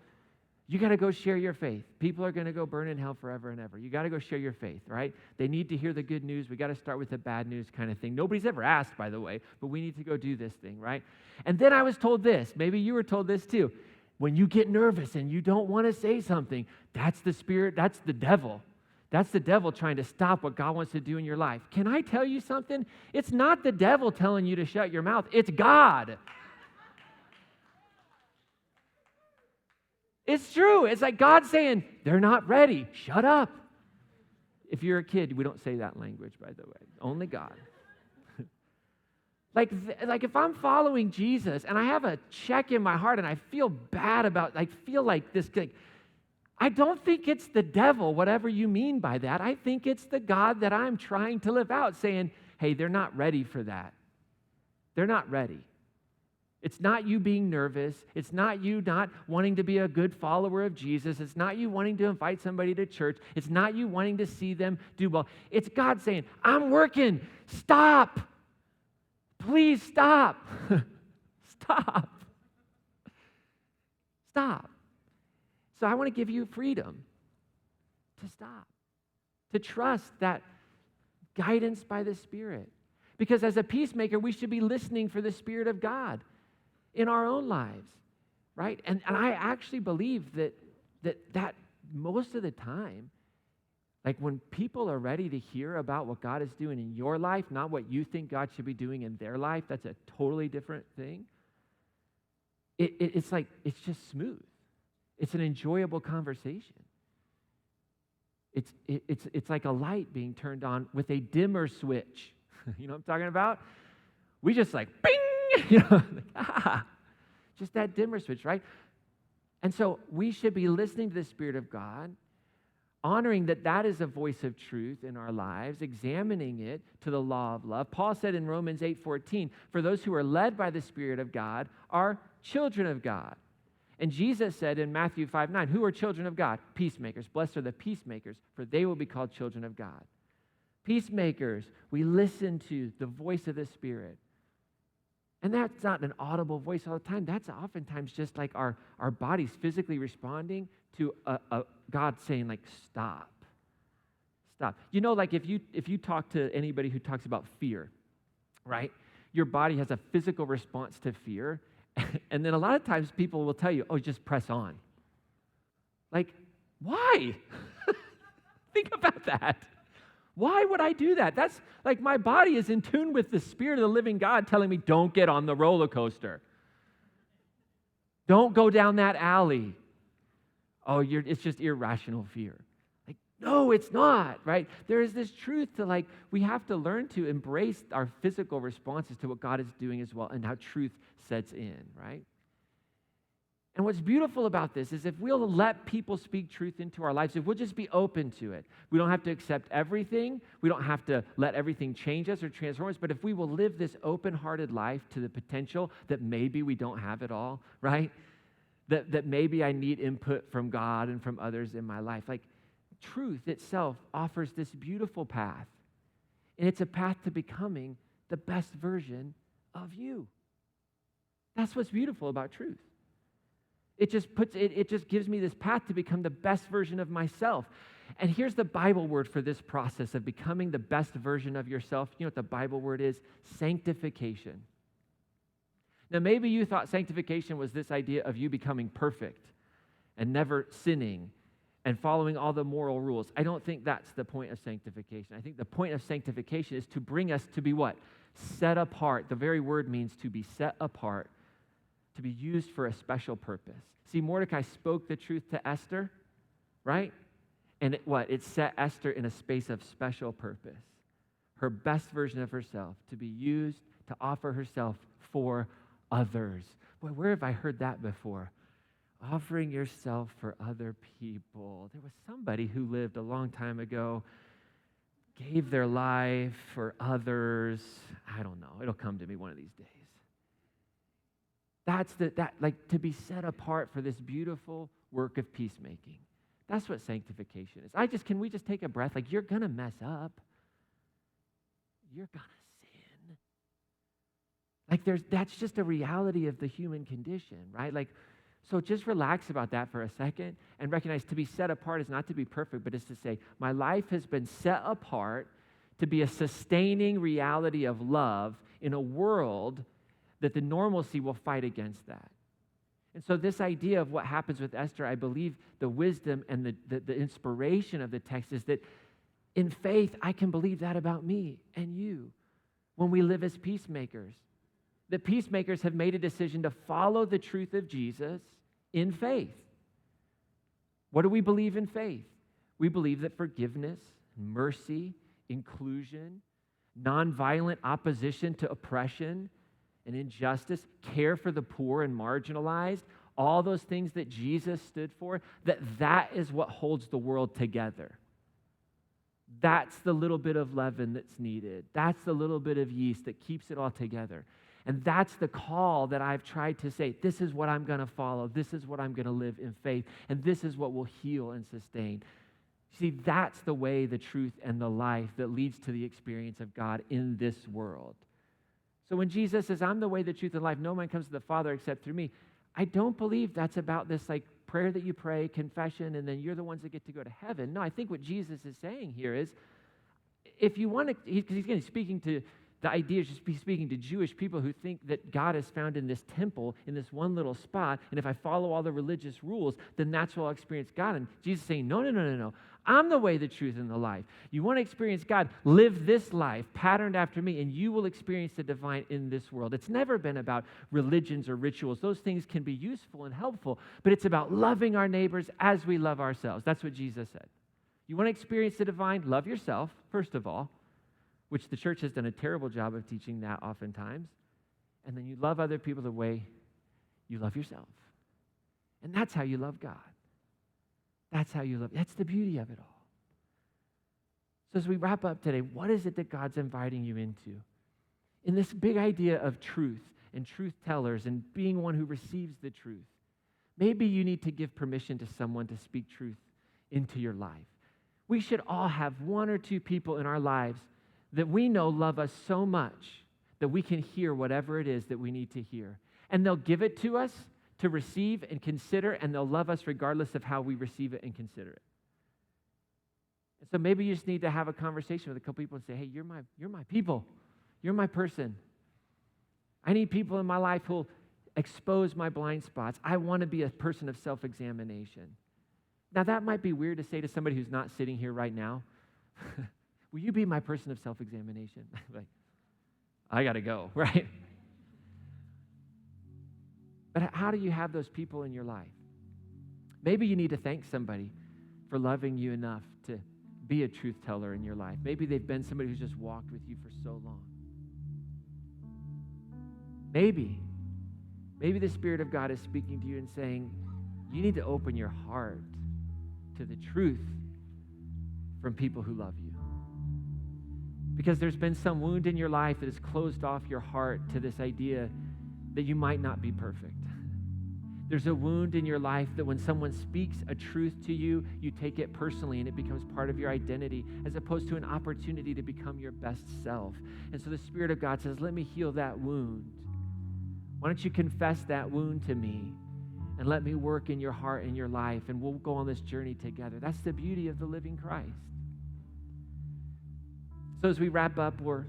you got to go share your faith. People are going to go burn in hell forever and ever. You got to go share your faith, right? They need to hear the good news. We got to start with the bad news kind of thing. Nobody's ever asked, by the way, but we need to go do this thing, right? And then I was told this. Maybe you were told this too. When you get nervous and you don't want to say something, that's the Spirit, that's the devil. That's the devil trying to stop what God wants to do in your life. Can I tell you something? It's not the devil telling you to shut your mouth. It's God. It's true. It's like God saying, they're not ready. Shut up. If you're a kid, we don't say that language, by the way. Only God. Like if I'm following Jesus and I have a check in my heart and I feel bad about, I feel like this, like, I don't think it's the devil, whatever you mean by that. I think it's the God that I'm trying to live out, saying, hey, they're not ready for that. They're not ready. It's not you being nervous. It's not you not wanting to be a good follower of Jesus. It's not you wanting to invite somebody to church. It's not you wanting to see them do well. It's God saying, I'm working. Stop. Please stop. Stop. Stop. So I want to give you freedom to stop, to trust that guidance by the Spirit. Because as a peacemaker, we should be listening for the Spirit of God in our own lives, right? And I actually believe that most of the time, like when people are ready to hear about what God is doing in your life, not what you think God should be doing in their life, that's a totally different thing. It's like, it's just smooth. It's an enjoyable conversation. It's like a light being turned on with a dimmer switch. You know what I'm talking about? We just like, bing, you know, just that dimmer switch, right? And so we should be listening to the Spirit of God, honoring that that is a voice of truth in our lives, examining it to the law of love. Paul said in Romans 8:14, for those who are led by the Spirit of God are children of God. And Jesus said in Matthew 5:9, who are children of God? Peacemakers. Blessed are the peacemakers, for they will be called children of God. Peacemakers, we listen to the voice of the Spirit. And that's not an audible voice all the time. That's oftentimes just like our bodies physically responding to a God saying, like, stop. Stop. You know, like if you talk to anybody who talks about fear, right? Your body has a physical response to fear. And then a lot of times people will tell you, oh, just press on. Like, why? Think about that. Why would I do that? That's like my body is in tune with the Spirit of the living God telling me, don't get on the roller coaster. Don't go down that alley. Oh, it's just irrational fear. Like, no, it's not, right? There is this truth to, like, we have to learn to embrace our physical responses to what God is doing as well and how truth sets in, right? And what's beautiful about this is if we'll let people speak truth into our lives, if we'll just be open to it, we don't have to accept everything, we don't have to let everything change us or transform us, but if we will live this open-hearted life to the potential that maybe we don't have it all, right? That maybe I need input from God and from others in my life. Like, truth itself offers this beautiful path, and it's a path to becoming the best version of you. That's what's beautiful about truth. It just gives me this path to become the best version of myself. And here's the Bible word for this process of becoming the best version of yourself. You know what the Bible word is? Sanctification. Now, maybe you thought sanctification was this idea of you becoming perfect and never sinning and following all the moral rules. I don't think that's the point of sanctification. I think the point of sanctification is to bring us to be what? Set apart. The very word means to be set apart, to be used for a special purpose. See, Mordecai spoke the truth to Esther, right? And it set Esther in a space of special purpose. Her best version of herself to be used to offer herself for others. Boy, where have I heard that before? Offering yourself for other people. There was somebody who lived a long time ago, gave their life for others. I don't know. It'll come to me one of these days. That's to be set apart for this beautiful work of peacemaking. That's what sanctification is. Can we just take a breath? Like, you're going to mess up. You're going to sin. That's just a reality of the human condition, right? So just relax about that for a second and recognize to be set apart is not to be perfect, but it's to say, my life has been set apart to be a sustaining reality of love in a world that the normalcy will fight against that. And so this idea of what happens with Esther, I believe the wisdom and the inspiration of the text is that in faith, I can believe that about me and you when we live as peacemakers. The peacemakers have made a decision to follow the truth of Jesus in faith. What do we believe in faith? We believe that forgiveness, mercy, inclusion, nonviolent opposition to oppression and injustice, care for the poor and marginalized, all those things that Jesus stood for, that is what holds the world together. That's the little bit of leaven that's needed. That's the little bit of yeast that keeps it all together. And that's the call that I've tried to say, this is what I'm going to follow. This is what I'm going to live in faith. And this is what will heal and sustain. See, that's the way, the truth, and the life that leads to the experience of God in this world. So when Jesus says, I'm the way, the truth, and life, no man comes to the Father except through me, I don't believe that's about this prayer that you pray, confession, and then you're the ones that get to go to heaven. No, I think what Jesus is saying here is, if you want to, because he's going to be speaking to, the idea is just be speaking to Jewish people who think that God is found in this temple, in this one little spot, and if I follow all the religious rules, then that's where I'll experience God. And Jesus is saying, no. I'm the way, the truth, and the life. You want to experience God, live this life patterned after me, and you will experience the divine in this world. It's never been about religions or rituals. Those things can be useful and helpful, but it's about loving our neighbors as we love ourselves. That's what Jesus said. You want to experience the divine? Love yourself, first of all, which the church has done a terrible job of teaching that oftentimes. And then you love other people the way you love yourself. And that's how you love God. That's how you love. That's the beauty of it all. So as we wrap up today, what is it that God's inviting you into? In this big idea of truth and truth tellers and being one who receives the truth, maybe you need to give permission to someone to speak truth into your life. We should all have one or two people in our lives that we know love us so much that we can hear whatever it is that we need to hear. And they'll give it to us to receive and consider, and they'll love us regardless of how we receive it and consider it. And so maybe you just need to have a conversation with a couple people and say, hey, you're my people. You're my person. I need people in my life who'll expose my blind spots. I want to be a person of self-examination. Now, that might be weird to say to somebody who's not sitting here right now. Will you be my person of self-examination? I got to go, right? But how do you have those people in your life? Maybe you need to thank somebody for loving you enough to be a truth teller in your life. Maybe they've been somebody who's just walked with you for so long. Maybe the Spirit of God is speaking to you and saying, you need to open your heart to the truth from people who love you. Because there's been some wound in your life that has closed off your heart to this idea that you might not be perfect. There's a wound in your life that when someone speaks a truth to you, you take it personally and it becomes part of your identity as opposed to an opportunity to become your best self. And so the Spirit of God says, let me heal that wound. Why don't you confess that wound to me and let me work in your heart and your life, and we'll go on this journey together. That's the beauty of the living Christ. So as we wrap up, we're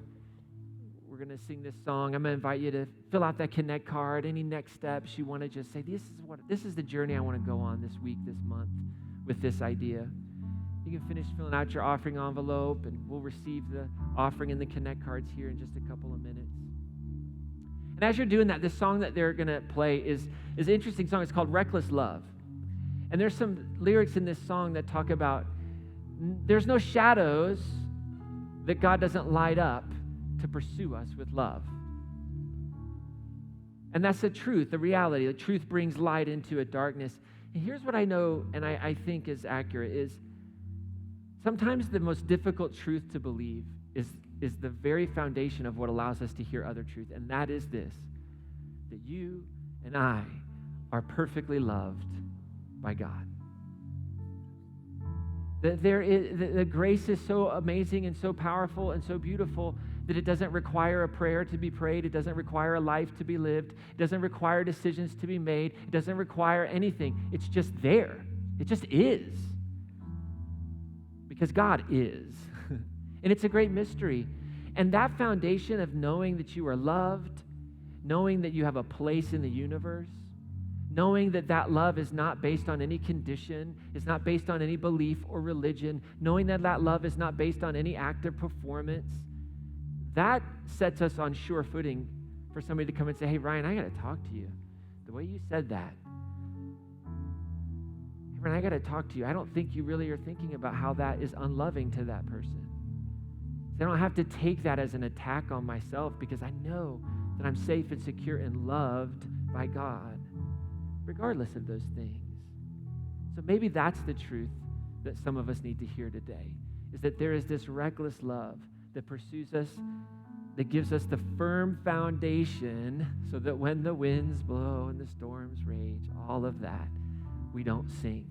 going to sing this song. I'm going to invite you to fill out that Connect card. Any next steps you want to just say, this is the journey I want to go on this week, this month, with this idea. You can finish filling out your offering envelope, and we'll receive the offering and the Connect cards here in just a couple of minutes. And as you're doing that, this song that they're going to play is an interesting song. It's called Reckless Love. And there's some lyrics in this song that talk about there's no shadows that God doesn't light up to pursue us with love. And that's the truth, the reality. The truth brings light into a darkness. And here's what I know, and I think is accurate, is sometimes the most difficult truth to believe is the very foundation of what allows us to hear other truth. And that is this, that you and I are perfectly loved by God. That the grace is so amazing and so powerful and so beautiful that it doesn't require a prayer to be prayed. It doesn't require a life to be lived. It doesn't require decisions to be made. It doesn't require anything. It's just there. It just is. Because God is. And it's a great mystery. And that foundation of knowing that you are loved, knowing that you have a place in the universe, knowing that that love is not based on any condition, it's not based on any belief or religion, knowing that that love is not based on any act of performance, that sets us on sure footing for somebody to come and say, hey, Ryan, I got to talk to you. The way you said that, hey, Ryan, I got to talk to you. I don't think you really are thinking about how that is unloving to that person. I don't have to take that as an attack on myself because I know that I'm safe and secure and loved by God, regardless of those things. So maybe that's the truth that some of us need to hear today, is that there is this reckless love that pursues us, that gives us the firm foundation so that when the winds blow and the storms rage, all of that, we don't sink.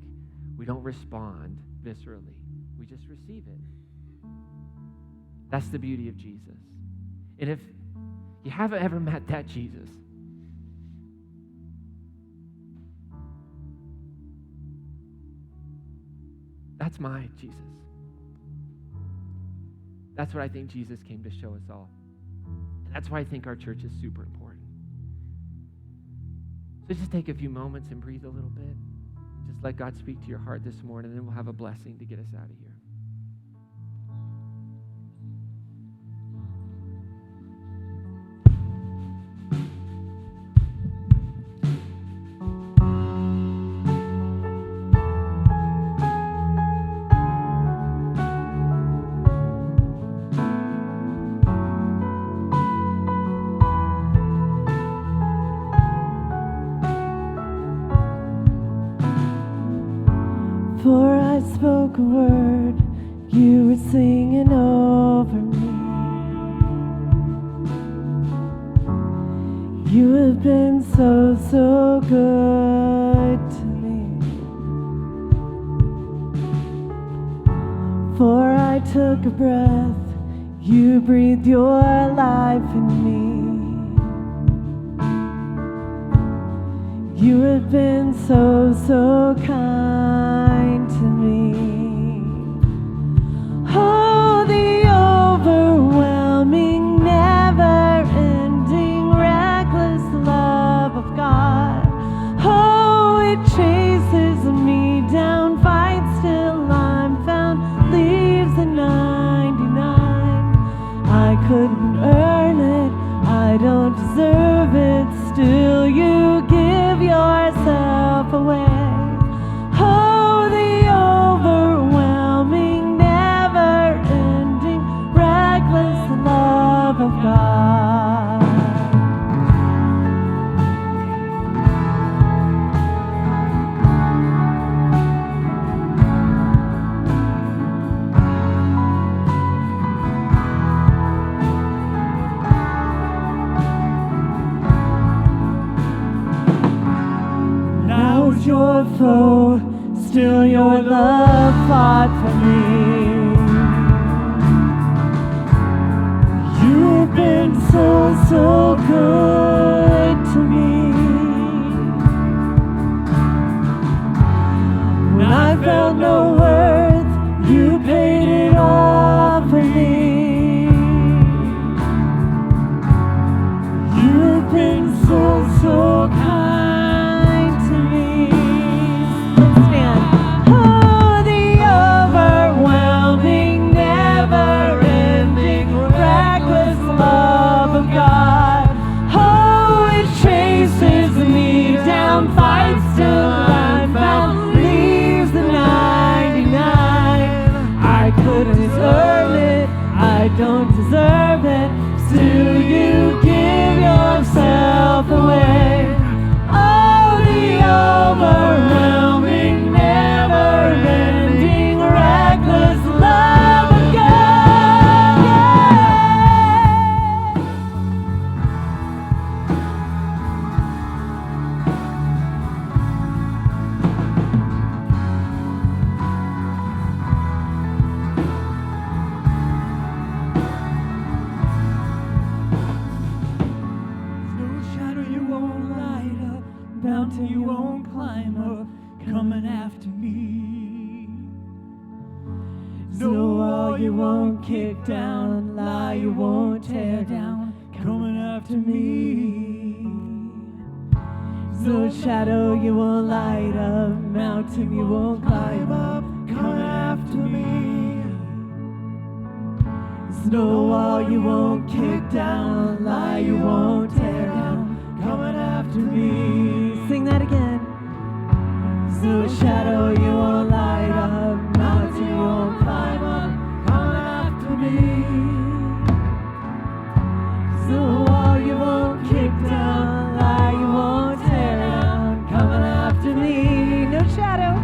We don't respond viscerally. We just receive it. That's the beauty of Jesus. And if you haven't ever met that Jesus, that's my Jesus. That's what I think Jesus came to show us all. And that's why I think our church is super important. So just take a few moments and breathe a little bit. Just let God speak to your heart this morning, and then we'll have a blessing to get us out of here. Before I spoke a word, you were singing over me. You have been so, so good to me. Before I took a breath, you breathed your life in me. You have been so, so kind to me. Oh, the overwhelming, never-ending, reckless love of God. Oh, it chases me down, fights till I'm found, leaves the 99. I couldn't earn it, I don't deserve it, still you give yourself away. Oh, the overwhelming, never-ending, reckless love of God. Your foe, still your love fought for me. You've been so, so good to me. When I felt no worth, you paid it all for me. You've been so, so kind. God. Oh, you won't light up, mountain you won't climb up, coming after me. No wall you won't kick down, lie you won't tear down, coming after me. No shadow you won't light up, mountain you won't climb up, coming after me. No wall you won't kick down, lie you won't tear down, coming after me. Sing that again. No shadow you won't light up, mountain you won't climb up, coming after me. No wall you won't kick down, lie you won't tear down, coming after me. No shadow.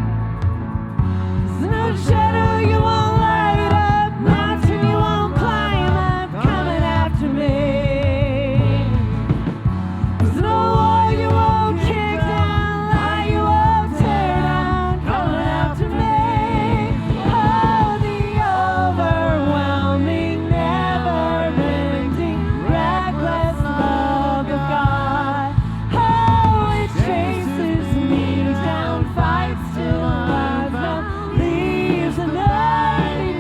No shadow you won't light up, mountain you won't climb up, coming after me. No wall you won't kick down, lie you won't tear down, coming after me. Oh, the overwhelming, never-ending, reckless love of God. Oh, it chases me down, fights till I'm found, leaves a 99.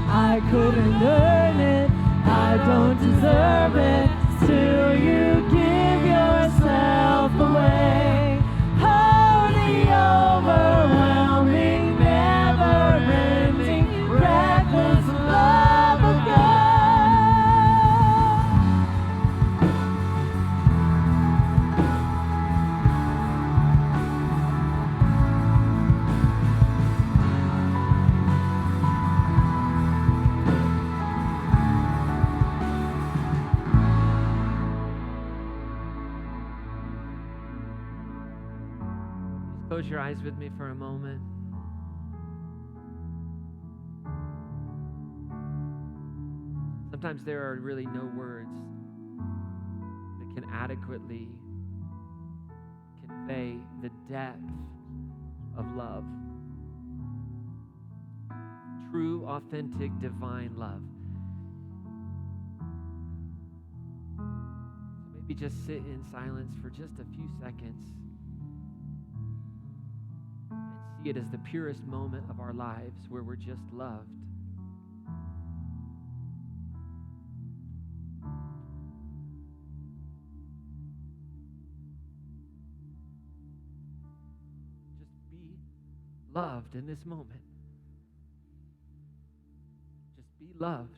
I couldn't earn it, I don't deserve it, till you give yourself away. Oh, the overwhelming, never-ending, reckless love of God. Close your eyes with me for a moment. Sometimes there are really no words that can adequately convey the depth of love. True, authentic, divine love. So maybe just sit in silence for just a few seconds and see it as the purest moment of our lives where we're just loved. Just be loved in this moment. Just be loved.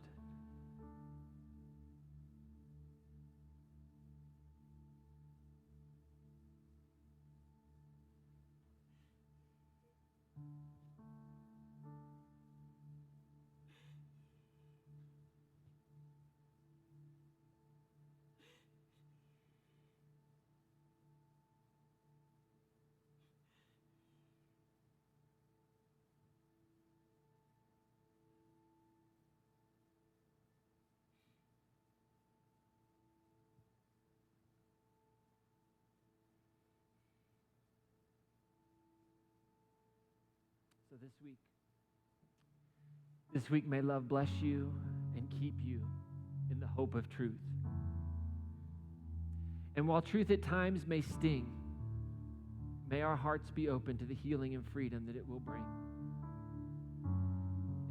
So this week may love bless you and keep you in the hope of truth. And while truth at times may sting, may our hearts be open to the healing and freedom that it will bring.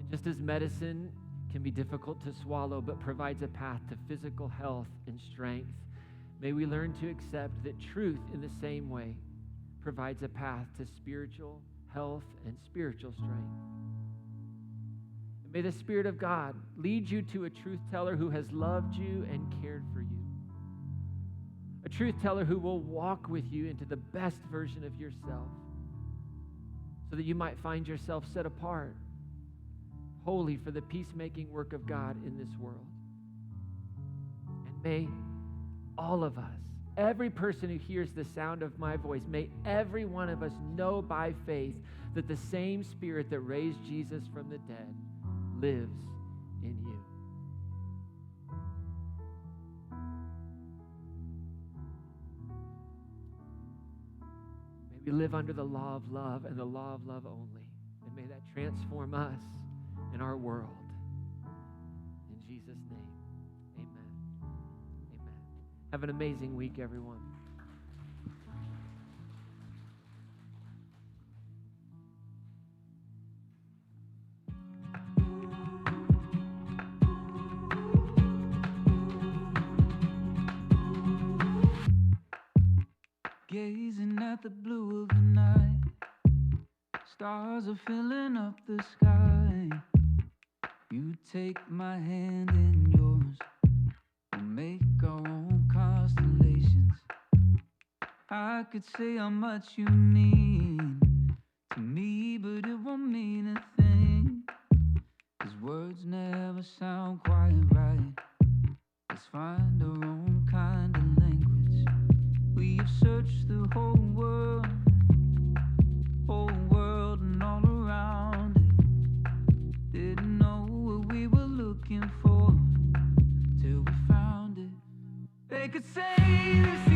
And just as medicine can be difficult to swallow but provides a path to physical health and strength, may we learn to accept that truth in the same way provides a path to spiritual health and spiritual strength. And may the Spirit of God lead you to a truth teller who has loved you and cared for you. A truth teller who will walk with you into the best version of yourself so that you might find yourself set apart, holy for the peacemaking work of God in this world. And may all of us, every person who hears the sound of my voice, may every one of us know by faith that the same Spirit that raised Jesus from the dead lives in you. May we live under the law of love and the law of love only. And may that transform us and our world. In Jesus' name, amen. Amen. Have an amazing week, everyone. Gazing at the blue of the night, stars are filling up the sky. You take my hand in yours, we'll make our own constellations. I could say how much you mean to me, but it won't mean a thing, 'cause words never sound quite right. Let's find our own kind of language. We have searched the whole world and all around it. Didn't know what we were looking for till we found it. They could say this